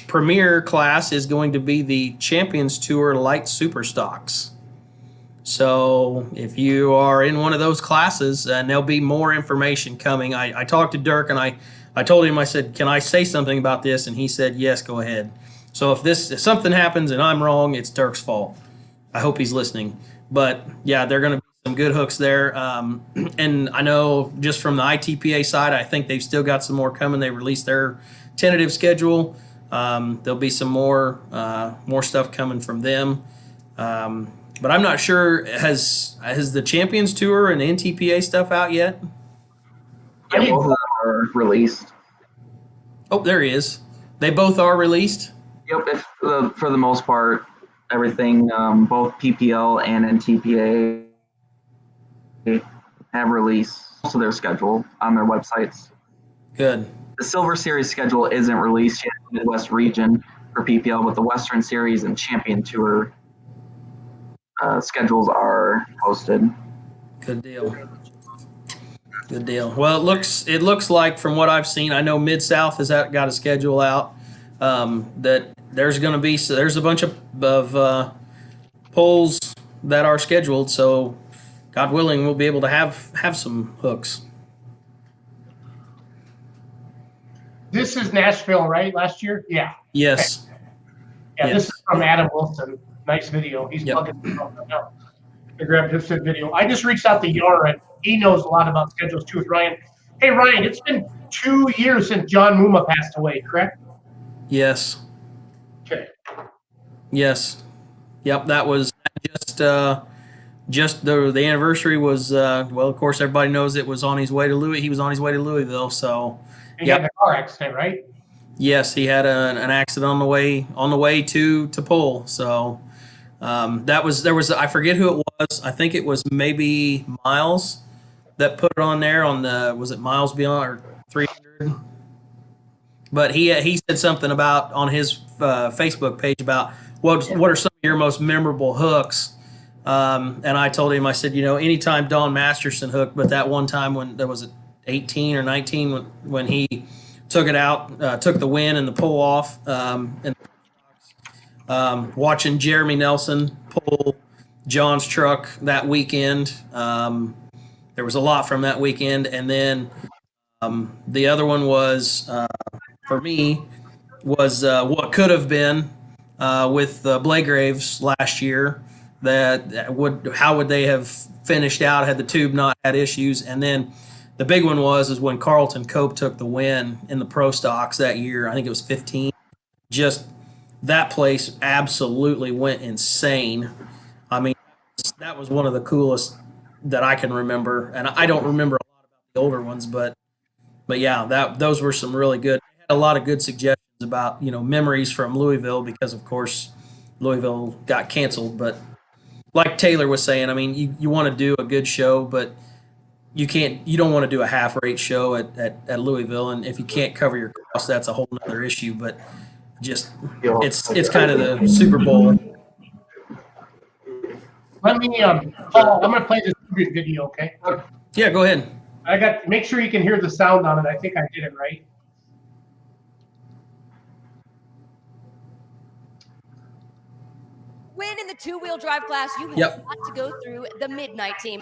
premier class is going to be the Champions Tour Light Super Stocks. So if you are in one of those classes, and there'll be more information coming. I talked to Dirk, and I told him, I said, can I say something about this? And he said, yes, go ahead. So if something happens and I'm wrong, it's Dirk's fault. I hope he's listening. But yeah, they're going to be some good hooks there. And I know just from the ITPA side, I think they've still got some more coming. They released their tentative schedule. There'll be some more stuff coming from them. But I'm not sure, has the Champions Tour and the NTPA stuff out yet? Yeah, both of them are released. Oh, there he is. They both are released? Yep, for the most part, everything, both PPL and NTPA have released most of their schedule on their websites. Good. The Silver Series schedule isn't released yet in the Midwest region for PPL, but the Western Series and Champion Tour schedules are posted. Good deal. Good deal. Well, it looks like, from what I've seen, I know Mid-South has got a schedule out that there's a bunch of polls that are scheduled. So, God willing, we'll be able to have some hooks. This is Nashville, right? Last year? Yeah. Yes. Yeah, yes. This is from Adam Wilson. Nice video. He's plugging himself now. I grabbed this video. I just reached out to Yara, and he knows a lot about schedules too with Ryan. Hey, Ryan, it's been 2 years since John Muma passed away, correct? Yes. Okay. Yes. Yep, that was just the anniversary was, well, of course, everybody knows it was on his way to Louis. He was on his way to Louisville, so. He had the car accident, right? Yes, he had an accident on the way to Pull. So there was I forget who it was. I think it was maybe Miles that put it on there was it Miles Beyond or 300? But he said something about on his Facebook page about what are some of your most memorable hooks. And I told him, I said, anytime Don Masterson hooked, but that one time when there was 18 or 19 when he took it out, took the win and the pull off, and watching Jeremy Nelson pull John's truck that weekend. There was a lot from that weekend. And then the other one was, for me, was what could have been with Blagraves last year. How would they have finished out had the tube not had issues? And then the big one is when Carlton Cope took the win in the Pro Stocks that year. I think it was 15. Just that place absolutely went insane. I mean, that was one of the coolest that I can remember. And I don't remember a lot about the older ones, but yeah, those were some really good. I had a lot of good suggestions about, memories from Louisville because, of course, Louisville got canceled. But like Taylor was saying, I mean, you want to do a good show, but you don't want to do a half-rate show at Louisville, and if you can't cover your costs, that's a whole other issue. But just it's kind of the Super Bowl. Let me Paul, I'm gonna play this video, okay? Yeah, go ahead. Make sure you can hear the sound on it. I think I did it right. When in the two-wheel drive class, you have got to go through the Midnight Team.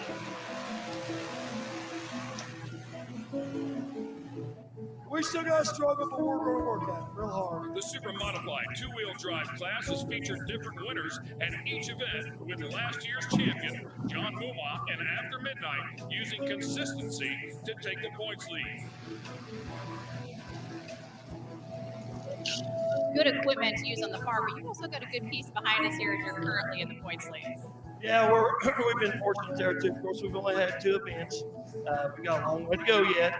We still got to struggle, but we're going to work at it real hard. The super modified two-wheel drive class has featured different winners at each event, with last year's champion, John Muma, and After Midnight using consistency to take the points lead. Good equipment to use on the farm, but you also got a good piece behind us here as you're currently in the points lead. Yeah, we've been fortunate there too. Of course, we've only had 2 events. We got a long way to go yet,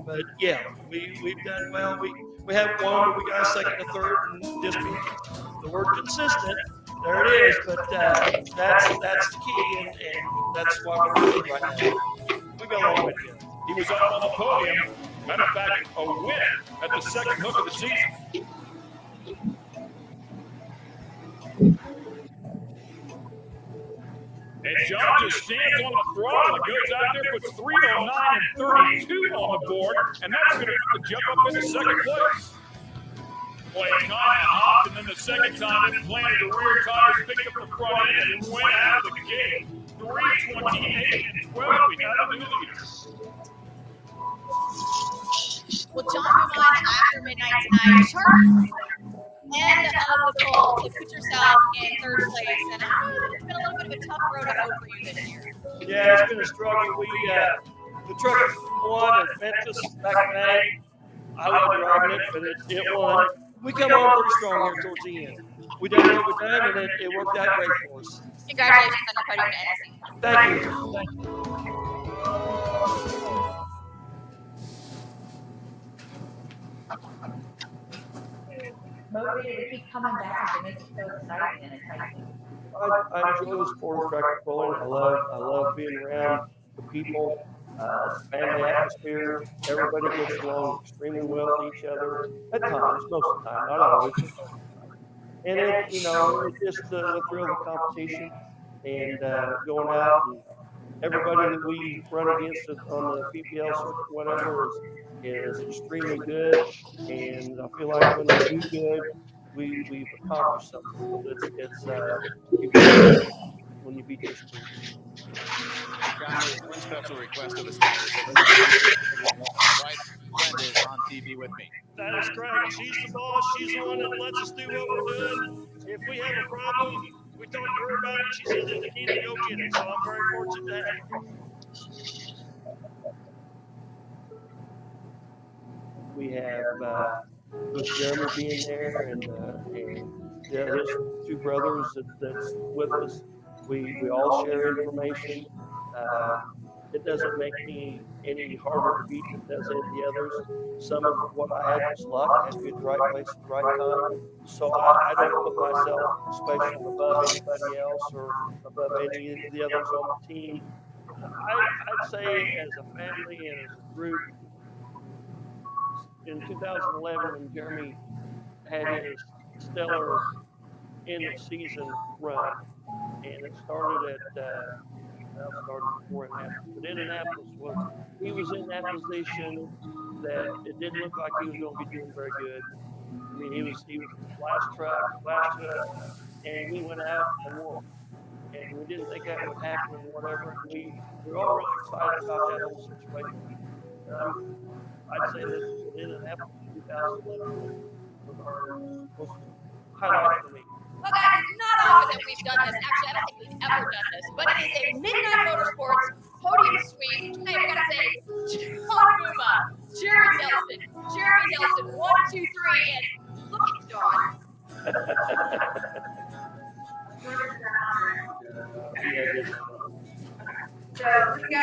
but yeah, we've done well. We have won, but we got a second and third, and just the word consistent There it is. But that's the key, and that's what we're seeing right now. We got a long way to go. He was up on the podium. Matter of fact, a win at the second hook of the season. And John just stands on the throttle and goes out there, puts 3:09 and 32 on the board, and that's good enough to jump up into second place. Well, he kind of hopped, and then the second time it planted the rear tires, picked up the front end, and went out of the gate. 3:28 and 12 behind the new leader. Well, John Beaumont after midnight tonight, sharp end of the goal to put yourself in third place. And I know that it's been a little bit of a tough road to hoe for you this year. Yeah, it's been a struggle. We the truck won at Memphis back in May. I wasn't driving it, but it won. We come on pretty strong here towards the end. We done what we done, and it worked out great for us. Congratulations on your podium to Thank you. Thank you. Motivated to keep coming back and make it so exciting and exciting. I enjoy the sport of tractor pulling. I love being around the people, family atmosphere. Everybody gets along extremely well with each other at times, most of the time, not always. And it's just the thrill of the competition and going out and everybody that we run against on the PPL circuit, whatever, is extremely good. And I feel like when we do good, we've accomplished something. It's when you beat this group. Guys, one special request of the standards. My wife, Brenda, is on TV with me. That is correct. She's the boss. She's the one that lets us do what we're doing. If we have a problem, we talk to her about it. She says if we need to go get it. So I'm very fortunate to have her. We have with Jeremy being there and his two brothers that's with us. We all share information. It doesn't make me any harder to beat than it does any of the others. Some of what I had was luck. I had to be at the right place at the right time. So I don't put myself special above anybody else or above any of the others on the team. I'd say as a family and as a group, in 2011 when Jeremy had his stellar end of season run, and it started started before Indianapolis, but Indianapolis he was in that position that it didn't look like he was going to be doing very good. I mean, he was last truck, and we went out and won. And we didn't think that would happen or whatever. And we were all really excited about that whole situation. I'd say that Indianapolis 2011 was our most highlight for me. Well, guys, it's not often that we've done this. Actually, I don't think we've ever done this, but it is a Midnight Motorsports podium sweep. Hey, we gotta say, John Buma, Jeremy Nelson, 1, 2, 3, and look at John. So, we go.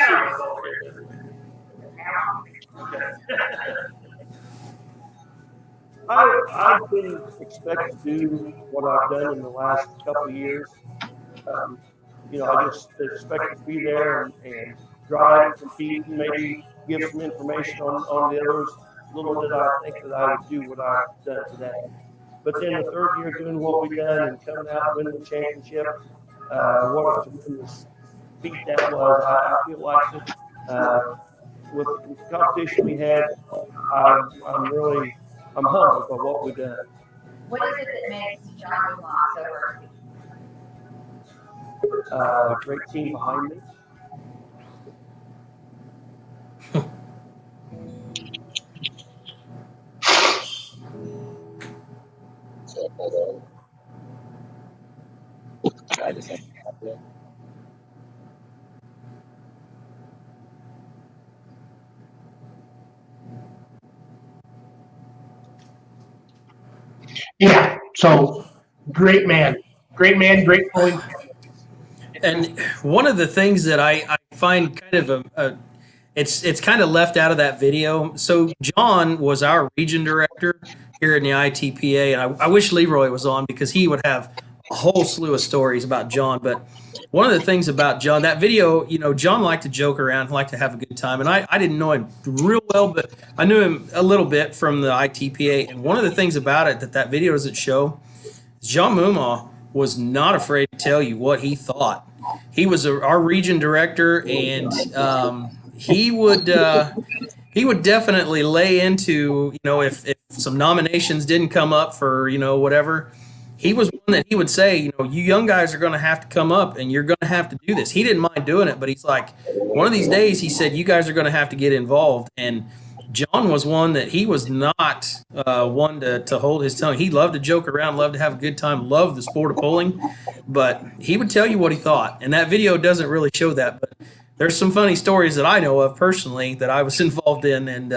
I've been expected to do what I've done in the last couple of years. I just expected to be there and drive, compete, and maybe give some information on the others. Little did I think that I would do what I've done today. But then the third year doing what we've done and coming out and winning the championship, what a tremendous feat that was. I feel like with the competition we had, I'm humbled by what we've done. What is it that makes John Beaumont so worthy? Great team behind me. Hold on. I just have to copy it. Yeah. So great man, great pulling. And one of the things that I find kind of it's kind of left out of that video. So John was our region director here in the ITPA, and I wish Leroy was on because he would have a whole slew of stories about John, but one of the things about John, that video, John liked to joke around, liked to have a good time. And I didn't know him real well, but I knew him a little bit from the ITPA. And one of the things about it that video doesn't show, John Muma was not afraid to tell you what he thought. He was our region director, and he would definitely lay into, if some nominations didn't come up for, whatever, he was one that he would say, you young guys are going to have to come up and you're going to have to do this. He didn't mind doing it, but he's like, one of these days, he said, you guys are going to have to get involved. And John was one that he was not one to hold his tongue. He loved to joke around, loved to have a good time, loved the sport of pulling, but he would tell you what he thought. And that video doesn't really show that, but there's some funny stories that I know of personally that I was involved in, and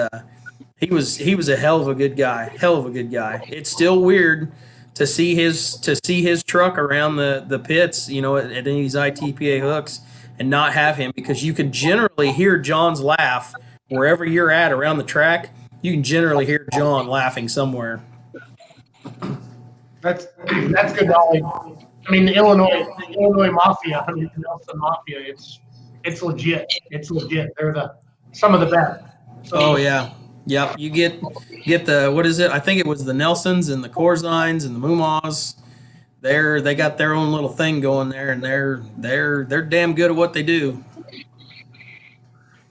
he was a hell of a good guy. It's still weird to see his truck around the pits, at any of these ITPA hooks, and not have him, because you can generally hear John's laugh wherever you're at around the track. You can generally hear John laughing somewhere. That's good knowledge. I mean, the Illinois Mafia, the Nelson Mafia, it's legit. They're some of the best. So, oh yeah. Yep, you get the, what is it? I think it was the Nelsons and the Corzines and the Mumas. They got their own little thing going there, and they're damn good at what they do.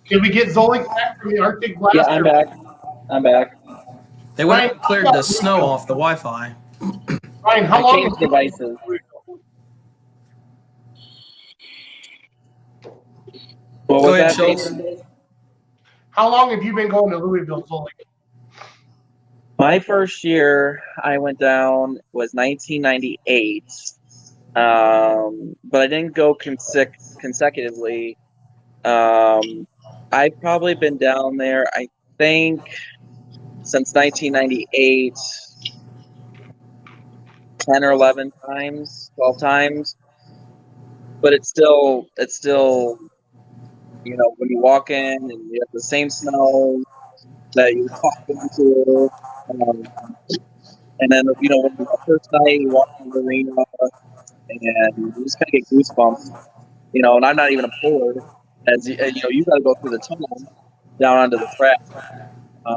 Did we get Zolik back from the Arctic Blast? Yeah, I'm back. They went out and cleared the snow off the Wi-Fi. Ryan, how long? Changed devices. Go ahead, Schultz. How long have you been going to Louisville, Zolik? My first year I went down was 1998, but I didn't go consecutively. I've probably been down there, I think, since 1998, 10 or 11 times, 12 times. But it's still, when you walk in and you have the same snow that you walk into, and then, when the first night you walk in the arena and you just kind of get goosebumps, and I'm not even a puller, as you got to go through the tunnel down onto the track,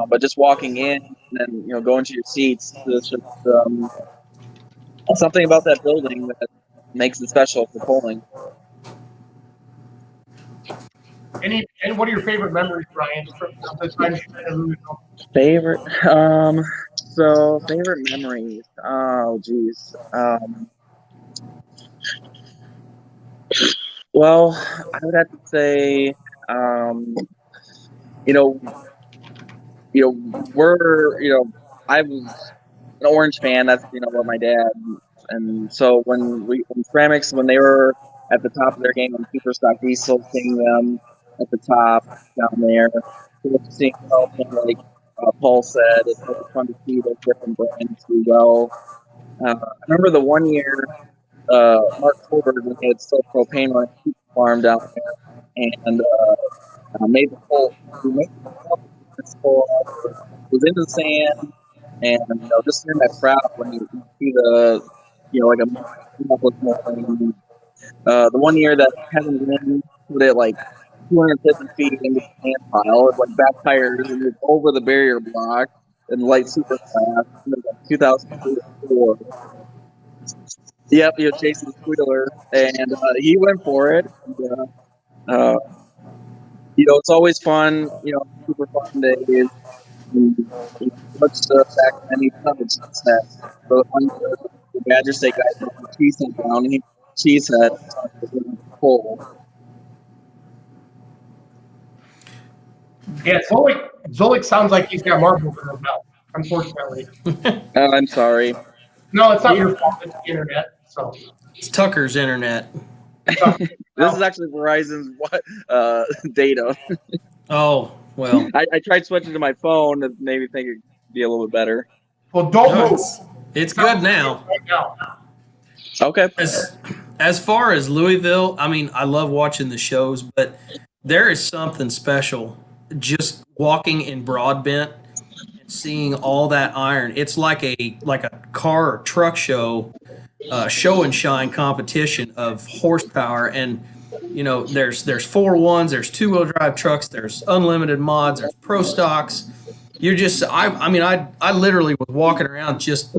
but just walking in and then, going to your seats, there's just something about that building that makes it special for pulling. And what are your favorite memories, Brian, from the time you've been in Louisville? Favorite memories. Oh, geez. Well, I would have to say, I was an Orange fan. That's what my dad. And so when Ceramics, when they were at the top of their game on Superstock Diesel, seeing them at the top down there, seeing like Paul said, it's really fun to see those different brands do well. I remember the one year Mark Colbert, when he had still propane on a farm down there, and made the pull. We made the pull. Was in the sand, and just in that crowd when you see the like a the one year that Kevin Lynn put it like 250 feet into the sand pile with like back tires and it's over the barrier block and light super fast. Like 2004. Yep, chasing the squealer, and he went for it. And, it's always fun. Super fun days. What's back then? He covered sunset. So the Badger State guy put the cheesehead down, and he cheesehead pull. Yeah, Zolik sounds like he's got marbles in his mouth, unfortunately. I'm sorry. No, it's not your fault. It's the internet. So it's Tucker's internet. This is actually Verizon's data. Oh, well. I tried switching to my phone and maybe think it'd be a little bit better. Well, don't move. It's good now. Right now. Okay. As far as Louisville, I mean, I love watching the shows, but there is something special just walking in Broadbent and seeing all that iron. It's like a car or truck show show and shine competition of horsepower. And there's 4-1s, there's 2-wheel drive trucks, there's unlimited mods, there's pro stocks. You're just I literally was walking around just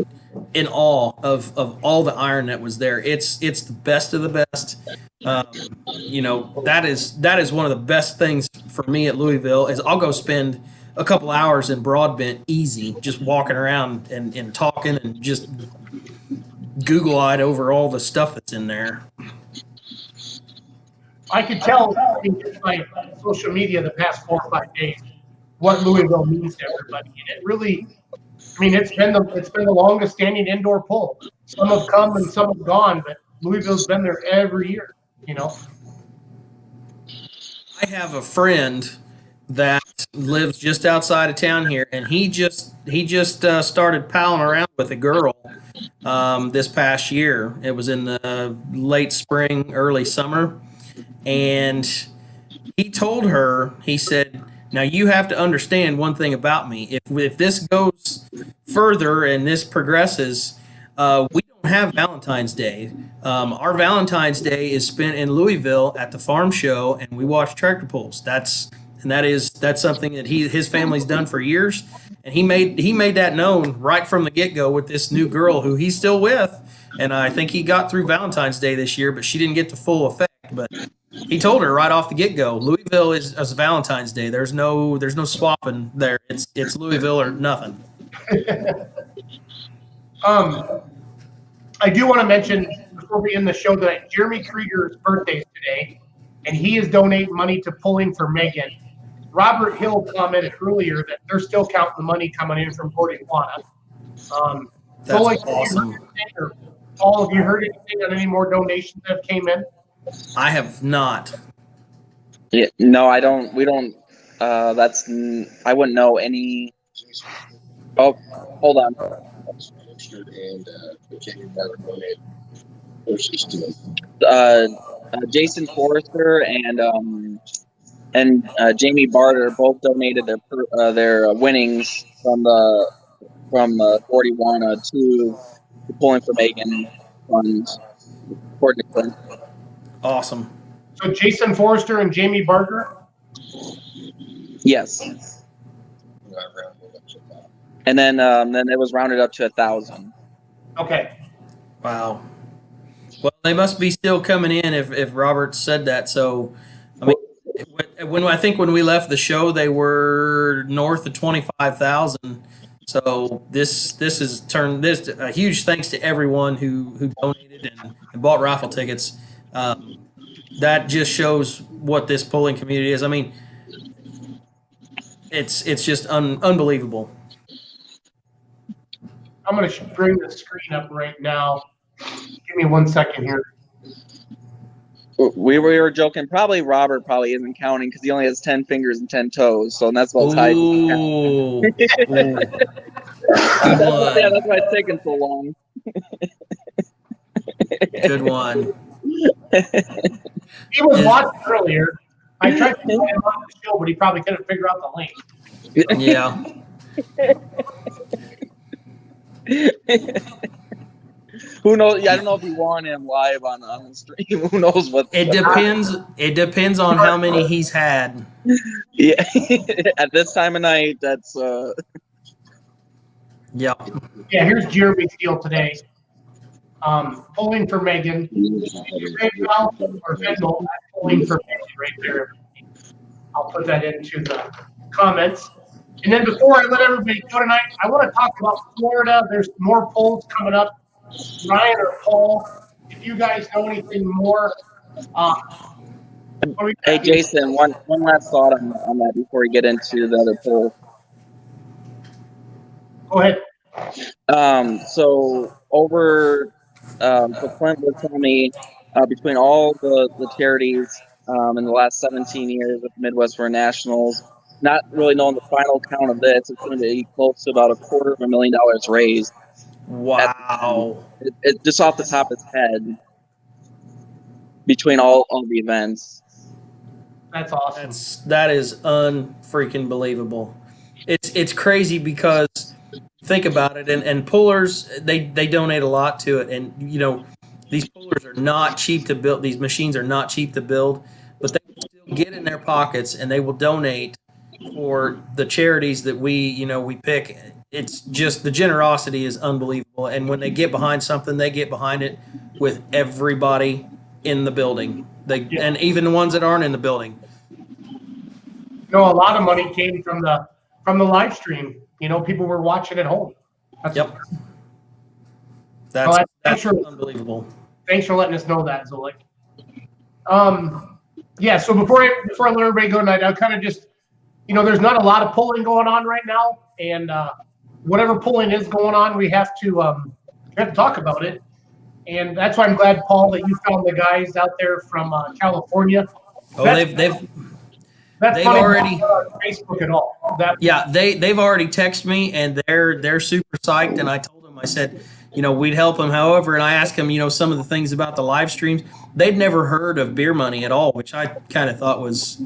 in awe of all the iron that was there. It's the best of the best. That is one of the best things for me at Louisville is I'll go spend a couple hours in Broadbent easy, just walking around and talking and just Google-eyed over all the stuff that's in there. I could tell in just my social media the past 4 or 5 days what Louisville means to everybody, and it really, it's been the longest standing indoor pull. Some have come and some have gone, but Louisville's been there every year. I have a friend that lives just outside of town here, and he just started palling around with a girl this past year. It was in the late spring, early summer, and he told her, he said, "Now you have to understand one thing about me. If this goes further and this progresses, we don't have Valentine's Day. Our Valentine's Day is spent in Louisville at the farm show, and we watch tractor pulls. That's something that his family's done for years, and he made that known right from the get-go with this new girl who he's still with. And I think he got through Valentine's Day this year, but she didn't get to full effect. But he told her right off the get-go, Louisville is Valentine's Day. There's no swapping there. It's Louisville or nothing." I do want to mention before we end the show that Jeremy Krieger's birthday is today, and he is donating money to Pulling for Megan. Robert Hill commented earlier that they're still counting the money coming in from Tijuana. That's awesome. Paul, have you heard anything on any more donations that came in? I have not. Yeah, no, I don't. We don't. I wouldn't know any. Oh, hold on. Jason Forrester and Jamie Barter both donated their winnings from 41 to the Pulling for Megan funds. Awesome. So Jason Forrester and Jamie Barter? Yes. And then it was rounded up to 1,000. Okay. Wow. Well, they must be still coming in if Robert said that. So, when we left the show, they were north of 25,000. So this has turned this a huge thanks to everyone who donated and bought raffle tickets. That just shows what this pulling community is. It's just unbelievable. I'm going to bring the screen up right now. Give me 1 second here. We were joking. Probably Robert isn't counting because he only has 10 fingers and 10 toes, so that's about tied. Ooh. That's why it's taking so long. Good one. He was watching earlier. I tried to get him on the show, but he probably couldn't figure out the link. Yeah. Who knows? Yeah, I don't know if we want him live on the stream. Who knows what? It depends. It depends on how many he's had. Yeah, at this time of night, that's. Yeah. Yeah. Here's Jeremy's deal today. Pulling for Megan. PayPal or Venmo at Pulling for Megan right there. I'll put that into the comments. And then before I let everybody go tonight, I want to talk about Florida. There's more polls coming up. Ryan or Paul, if you guys know anything more. Hey, Jason, one last thought on that before we get into the other poll. Go ahead. So over, so Clint was telling me between all the charities in the last 17 years of Midwest Run Nationals, not really knowing the final count of this, it's going to be close to about $250,000 raised. Wow. It just off the top of his head between all the events. That's awesome. That is unfreaking believable. It's crazy because think about it, and pullers, they donate a lot to it, and these pullers are not cheap to build. These machines are not cheap to build, but they will still get in their pockets and they will donate for the charities that we pick. It's just the generosity is unbelievable, and when they get behind something, they get behind it with everybody in the building. And even the ones that aren't in the building. A lot of money came from the live stream. People were watching at home. That's unbelievable. Thanks for letting us know that, Zolik. Yeah. So before I let everybody go tonight, I kind of just, there's not a lot of pulling going on right now, and whatever pulling is going on, we have to talk about it. And that's why I'm glad, Paul, that you found the guys out there from California. Oh, they've already on Facebook at all. They've already texted me, and they're super psyched. And I told them, I said, we'd help them. However, and I asked them, some of the things about the live streams. They'd never heard of beer money at all, which I kind of thought was,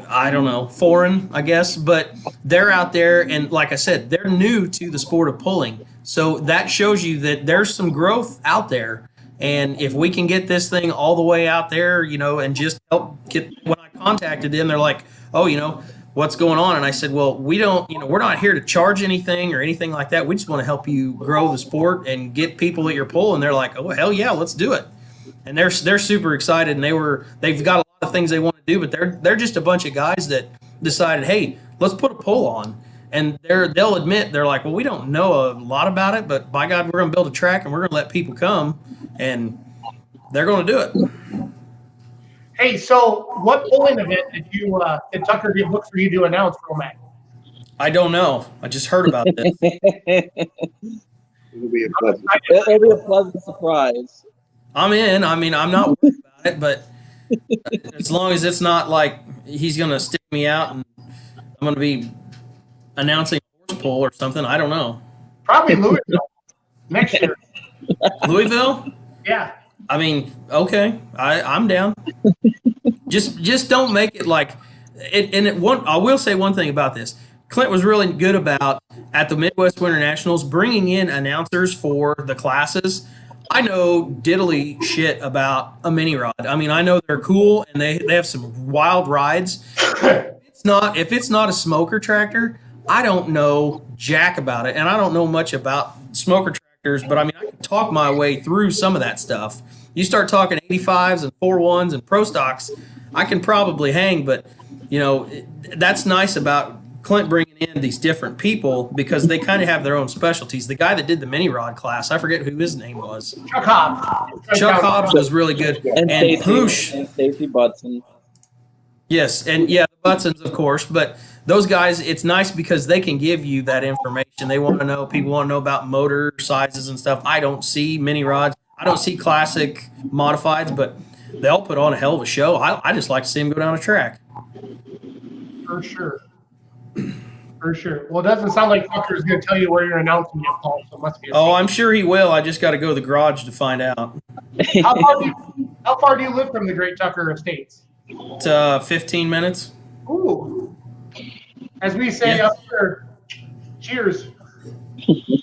I don't know, foreign, I guess. But they're out there, and like I said, they're new to the sport of pulling. So that shows you that there's some growth out there. And if we can get this thing all the way out there, and just help get, when I contacted them, they're like, oh, what's going on? And I said, well, we don't, we're not here to charge anything or anything like that. We just want to help you grow the sport and get people at your pull. And they're like, oh, hell yeah, let's do it. And they're super excited, and they've got a lot of things they want to do, but they're just a bunch of guys that decided, hey, let's put a pull on. And they'll admit, they're like, well, we don't know a lot about it, but by God, we're going to build a track and we're going to let people come, and they're going to do it. Hey, so what pulling event did Tucker get booked for you to announce, Romac? I don't know. I just heard about this. It'll be a pleasant surprise. I'm in. I mean, I'm not worried about it, but as long as it's not like he's going to stick me out and I'm going to be announcing a horse pull or something. I don't know. Probably Louisville next year. Louisville? Yeah. I mean, okay, I'm down. just don't make it like it. And I will say one thing about this. Clint was really good about at the Midwest Winter Nationals bringing in announcers for the classes. I know diddly shit about a mini rod. I mean, I know they're cool and they have some wild rides. If it's not a smoker tractor, I don't know jack about it, and I don't know much about smoker tractors. But I mean, I can talk my way through some of that stuff. You start talking 85s and 4.1s and pro stocks, I can probably hang. But that's nice about Clint bringing in these different people because they kind of have their own specialties. The guy that did the mini rod class, I forget who his name was. Chuck Hobbs. Chuck Hobbs was really good. And Poosh. And Stacy Butson. Yes, and yeah, the Butsons, of course. But those guys, it's nice because they can give you that information. They want to know, people want to know about motor sizes and stuff. I don't see mini rods. I don't see classic modifieds, but they all put on a hell of a show. I just like to see them go down a track. For sure. For sure. Well, it doesn't sound like Tucker's going to tell you where you're announcing it, Paul. So it must be. I'm sure he will. I just got to go to the garage to find out. How far do you live from the Great Tucker Estates? It's 15 minutes. Ooh. As we say up here, cheers.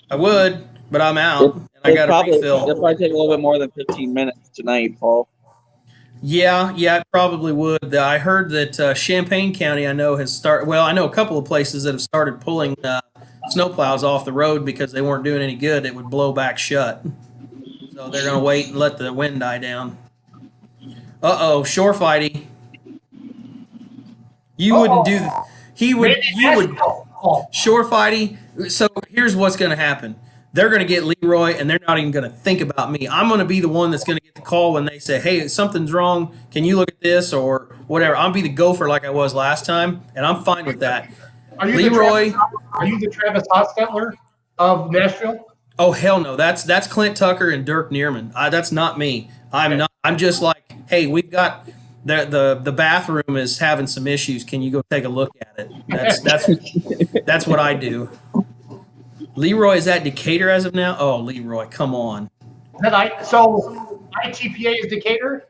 I would, but I'm out. And I got to refill. It'll probably take a little bit more than 15 minutes tonight, Paul. Yeah, it probably would. I heard that Champaign County, I know, has started. Well, I know a couple of places that have started pulling snowplows off the road because they weren't doing any good. It would blow back shut. So they're going to wait and let the wind die down. Shore fighting. You wouldn't do that. You would. Shore fighting. So here's what's going to happen. They're going to get Leroy, and they're not even going to think about me. I'm going to be the one that's going to get the call when they say, hey, something's wrong. Can you look at this or whatever? I'll be the gopher like I was last time, and I'm fine with that. Are you the Travis Hostetler of Nashville? Oh, hell no. That's Clint Tucker and Dirk Nierman. That's not me. I'm not. I'm just like, hey, we've got the bathroom is having some issues. Can you go take a look at it? That's what I do. Leroy is at Decatur as of now? Oh, Leroy, come on. So ITPA is Decatur?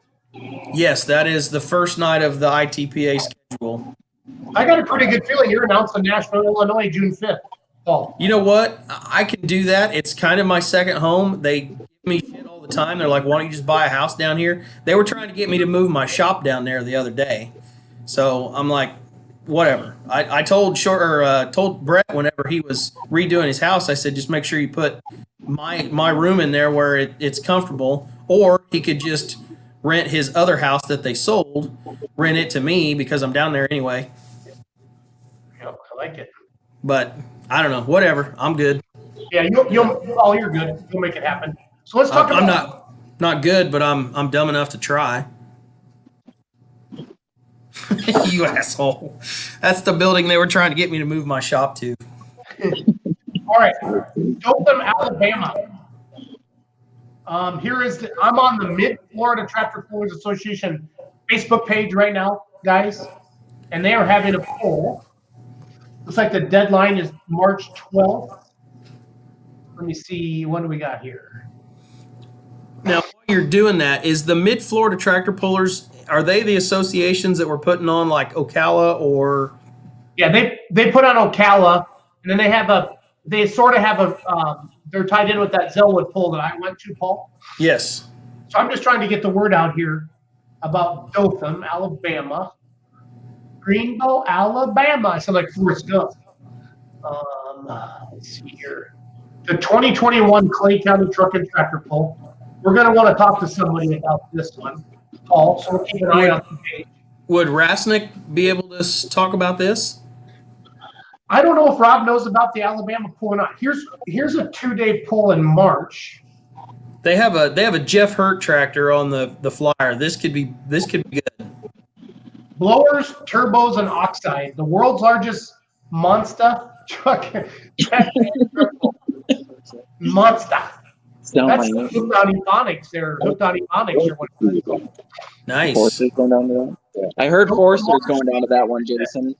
Yes, that is the first night of the ITPA schedule. I got a pretty good feeling you're announcing Nashville, Illinois, June 5th. Paul. You know what? I can do that. It's kind of my second home. They give me shit all the time. They're like, "Why don't you just buy a house down here?" They were trying to get me to move my shop down there the other day, so I'm like, whatever. I told told Brett whenever he was redoing his house, I said, just make sure you put my room in there where it's comfortable, or he could just rent his other house that they sold, rent it to me because I'm down there anyway. Yep, I like it. But I don't know. Whatever. I'm good. Yeah, you're good. You'll make it happen. So let's talk about. I'm not good, but I'm dumb enough to try. You asshole. That's the building they were trying to get me to move my shop to. All right, Dothan, Alabama. I'm on the Mid-Florida Tractor Pullers Association Facebook page right now, guys, and they are having a poll. Looks like the deadline is March 12th. Let me see, what do we got here? Now, while you're doing that, is the Mid-Florida Tractor Pullers, are they the associations that were putting on like Ocala or? Yeah, they put on Ocala, and then they sort of have they're tied in with that Zellwood poll that I went to, Paul. Yes. So I'm just trying to get the word out here about Dothan, Alabama. Greenbow, Alabama. I sound like Forrest Gump. Let's see here. The 2021 Clay County Truck and Tractor Poll. We're going to want to talk to somebody about this one, Paul, so we'll keep an eye on the page. Would Rasnick be able to talk about this? I don't know if Rob knows about the Alabama poll or not. Here's a 2-day poll in March. They have a Jeff Hurt tractor on the flyer. This could be good. Blowers, turbos, and oxide. The world's largest Monster truck. Monster. That's hooked on Ebonics there. Hooked on Ebonics or what it's called. Nice. Forrester's going down to that. I heard Forrester's going down to that one, Jason.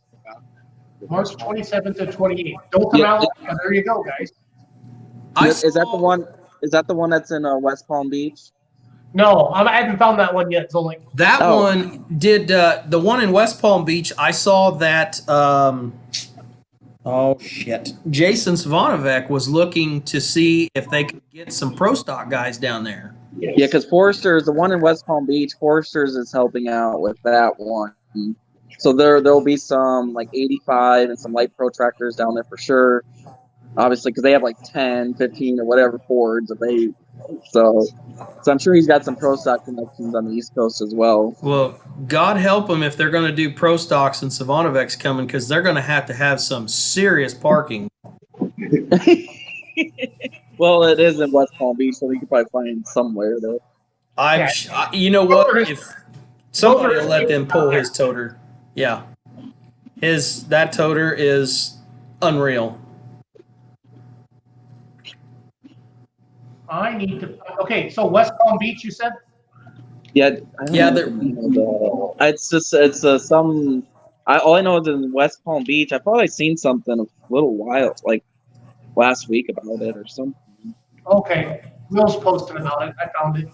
March 27th to 28th. Dothan, Alabama. There you go, guys. Is that the one? Is that the one that's in West Palm Beach? No, I haven't found that one yet. So that one did the one in West Palm Beach. I saw that. Oh shit! Jason Svanovic was looking to see if they could get some pro stock guys down there. Yeah, because Forrester's, the one in West Palm Beach, Forrester's is helping out with that one. So there'll be some like 85 and some light pro tractors down there for sure. Obviously, because they have like 10, 15 or whatever Fords that they. So I'm sure he's got some pro stock connections on the East Coast as well. Well, God help them if they're going to do pro stocks and Savanovic's coming, because they're going to have some serious parking. Well, it is in West Palm Beach, so we could probably find somewhere though. You know what? If somebody will let them pull his toter, yeah, that toter is unreal. I need to. Okay, so West Palm Beach, you said? Yeah. It's some. All I know is in West Palm Beach. I've probably seen something a little while, like last week about it or something. Okay, Will's posted about it. I found it.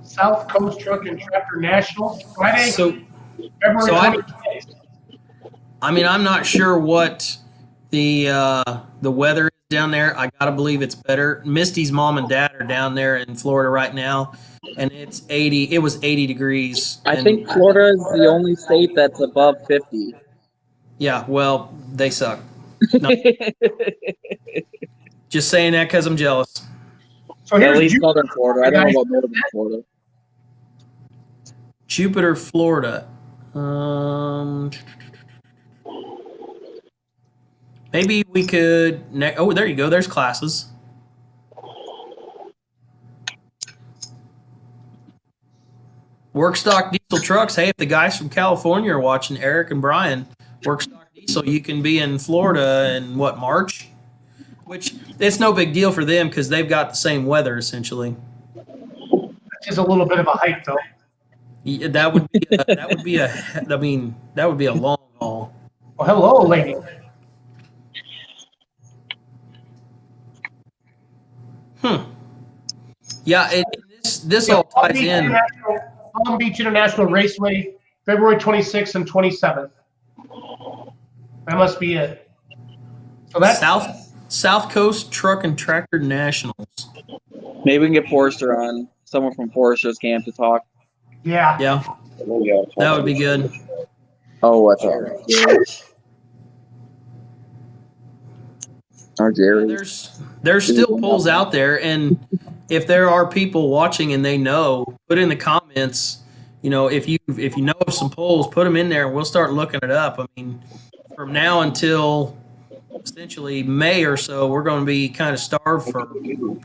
South Coast Truck and Tractor National Friday, February 26th. I mean, I'm not sure what the weather is down there. I gotta believe it's better. Misty's mom and dad are down there in Florida right now, and it's 80. It was 80 degrees. I think Florida is the only state that's above 50. Yeah, well, they suck. No. Just saying that because I'm jealous. So at least Southern Florida. I don't know about Northern Florida. Jupiter, Florida. Maybe we could. Oh, there you go. There's classes. Workstock diesel trucks. Hey, if the guys from California are watching, Eric and Brian, Workstock diesel, you can be in Florida in March? Which it's no big deal for them because they've got the same weather essentially. That's just a little bit of a hike, though. Yeah, that would be a long haul. Well, hello, lady. Yeah, this all ties in. Palm Beach International Raceway, February 26th and 27th. That must be it. So that's South Coast Truck and Tractor Nationals. Maybe we can get Forrester on, someone from Forrester's camp to talk. Yeah. Yeah. That would be good. Oh, that's all right. Or Jerry. There's still polls out there, and if there are people watching and they know, put in the comments. You know, if you know of some polls, put them in there, and we'll start looking it up. I mean, from now until essentially May or so, we're going to be kind of starved for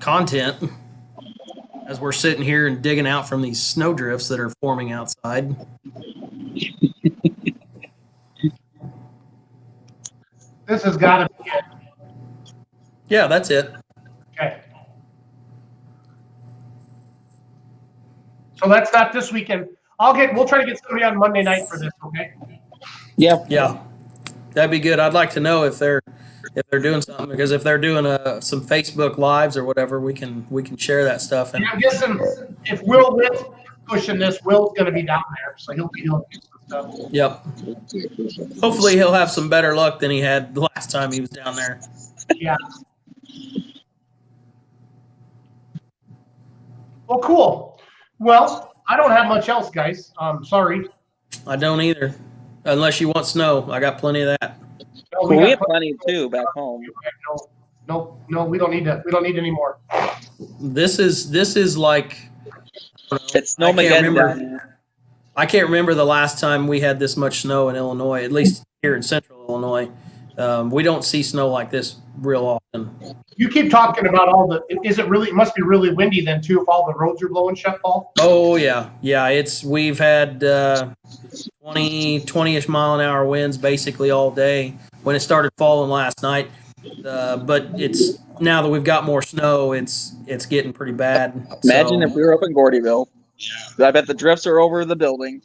content as we're sitting here and digging out from these snowdrifts that are forming outside. This has got to be it. Yeah, that's it. Okay. So that's not this weekend. We'll try to get somebody on Monday night for this, okay? Yeah. Yeah. That'd be good. I'd like to know if they're doing something, because if they're doing some Facebook lives or whatever, we can share that stuff. And I'm guessing if Will Witt's pushing this, Will's going to be down there, so he'll be doing some stuff. Yep. Hopefully he'll have some better luck than he had the last time he was down there. Yeah. Well, cool. Well, I don't have much else, guys. Sorry. I don't either, unless you want snow. I got plenty of that. No, we have plenty too back home. No, we don't need that. We don't need any more. This is like, it's Snowmageddon. I can't remember the last time we had this much snow in Illinois, at least here in central Illinois. We don't see snow like this real often. You keep talking about it must be really windy then too, if all the roads are blowing shut, Paul? Oh yeah. We've had 20-ish mile an hour winds basically all day when it started falling last night. But it's now that we've got more snow, it's getting pretty bad. Imagine if we were up in Gordyville. I bet the drifts are over the building.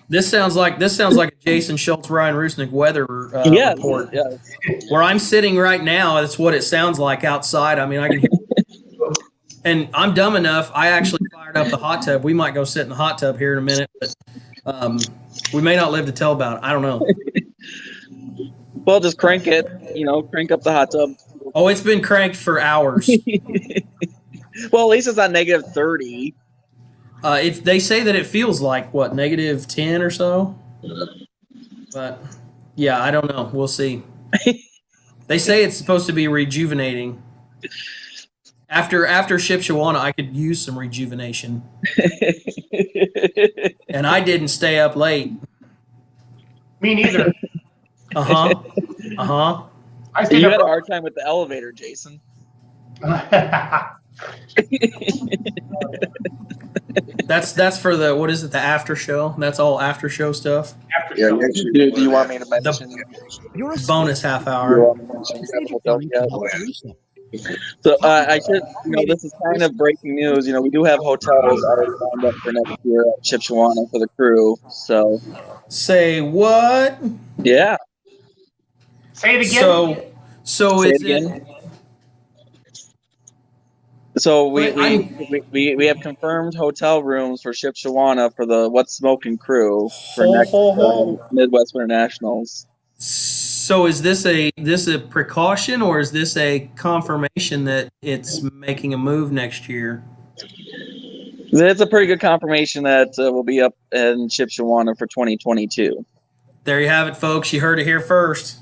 This sounds like a Jason Schultz, Ryan Rusnick weather report. Yes. Where I'm sitting right now, that's what it sounds like outside. I mean, I can hear it. And I'm dumb enough, I actually fired up the hot tub. We might go sit in the hot tub here in a minute, but we may not live to tell about it. I don't know. Well, just crank it, crank up the hot tub. Oh, it's been cranked for hours. Well, at least it's on -30. They say that it feels like what, -10 or so. But yeah, I don't know. We'll see. They say it's supposed to be rejuvenating. After Shipshewana, I could use some rejuvenation. And I didn't stay up late. Me neither. Uh-huh. You had a hard time with the elevator, Jason. That's for the, what is it, the after show? That's all after show stuff. Yeah, do you want me to mention the bonus half hour? So I should, this is kind of breaking news. We do have hotels already lined up for next year at Shipshewana for the crew. So say what? Yeah. Say it again. So it's again. So we have confirmed hotel rooms for Shipshewana for the What's Smoking crew for next Midwest Winter Nationals. So is this a precaution, or is this a confirmation that it's making a move next year? It's a pretty good confirmation that we'll be up in Shipshewana for 2022. There you have it, folks. You heard it here first.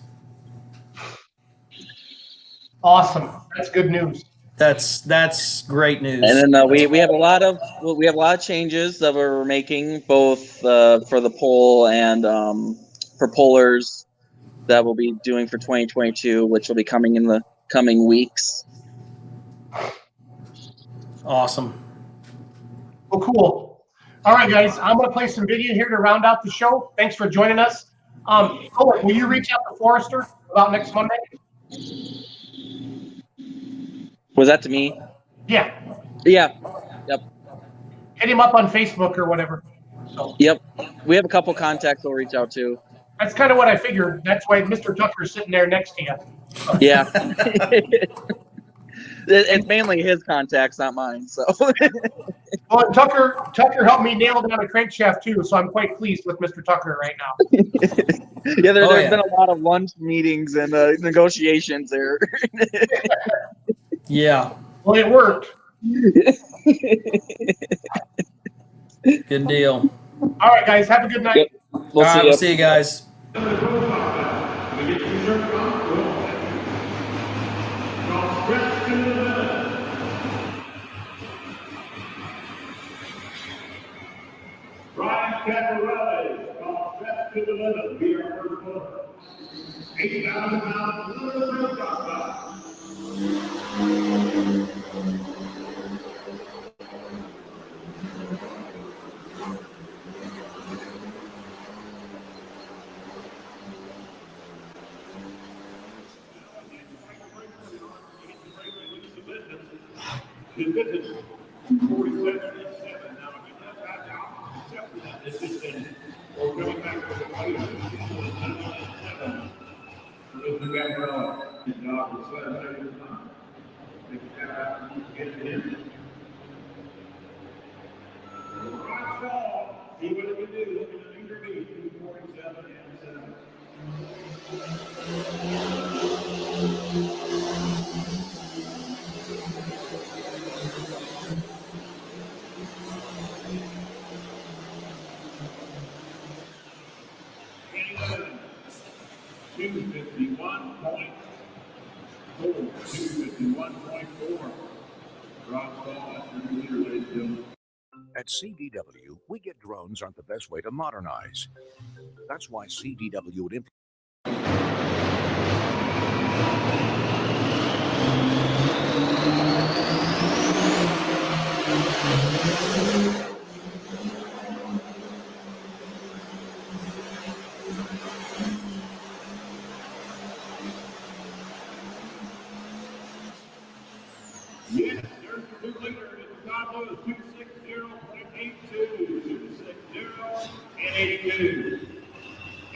Awesome. That's good news. That's great news. And then we have a lot of changes that we're making, both for the poll and for pollers that we'll be doing for 2022, which will be coming in the coming weeks. Awesome. Well, cool. All right, guys, I'm going to play some video here to round out the show. Thanks for joining us. Cole, will you reach out to Forrester about next Monday? Was that to me? Yeah. Yeah. Yep. Hit him up on Facebook or whatever. So. Yep. We have a couple contacts we'll reach out to. That's kind of what I figured. That's why Mr. Tucker's sitting there next to you. Yeah. It's mainly his contacts, not mine. So. Well, Tucker helped me nail down a crankshaft too, so I'm quite pleased with Mr. Tucker right now. Yeah, there's been a lot of lunch meetings and negotiations there. Yeah. Well, it worked. Good deal. All right, guys, have a good night. All right, we'll see you guys. Brian Caparelli, from Best to the Limit, we are first quarter. 8,000 pounds, little drop. His business, 47-7. Now, if you let that down, except for that decision, we're coming back to the fight. 7. Mr. Gabriel, his job is 7 seconds time. Make that out, get it in. Rock Fall, see what he can do in the meter beat, 247-7. At CDW, we get drones aren't the best way to modernize. That's why CDW would Yes, there's the 2 liter. It's Pablo 260.82, 260.82.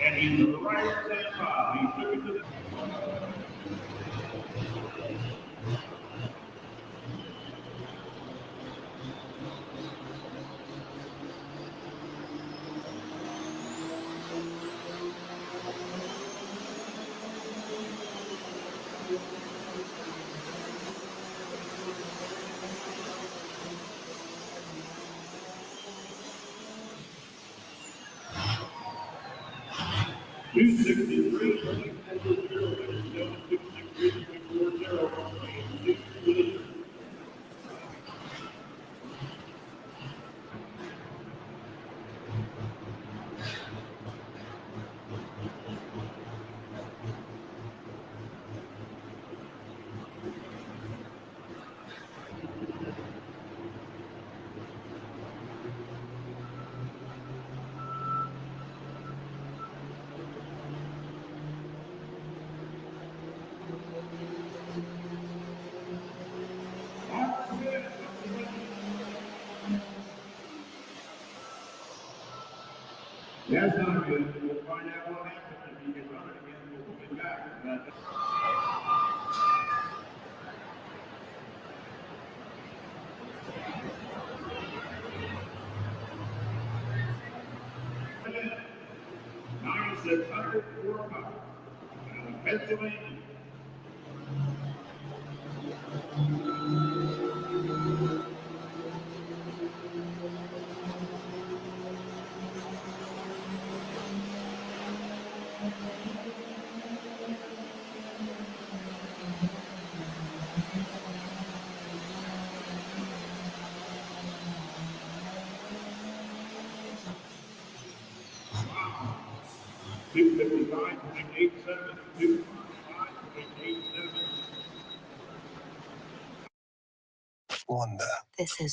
And he's right at that spot. He took it to the. That's not good. We'll find out what happens if he can run it again. We'll be back. Pennsylvania. Wow. 255.87, 255.87. Wonder. This is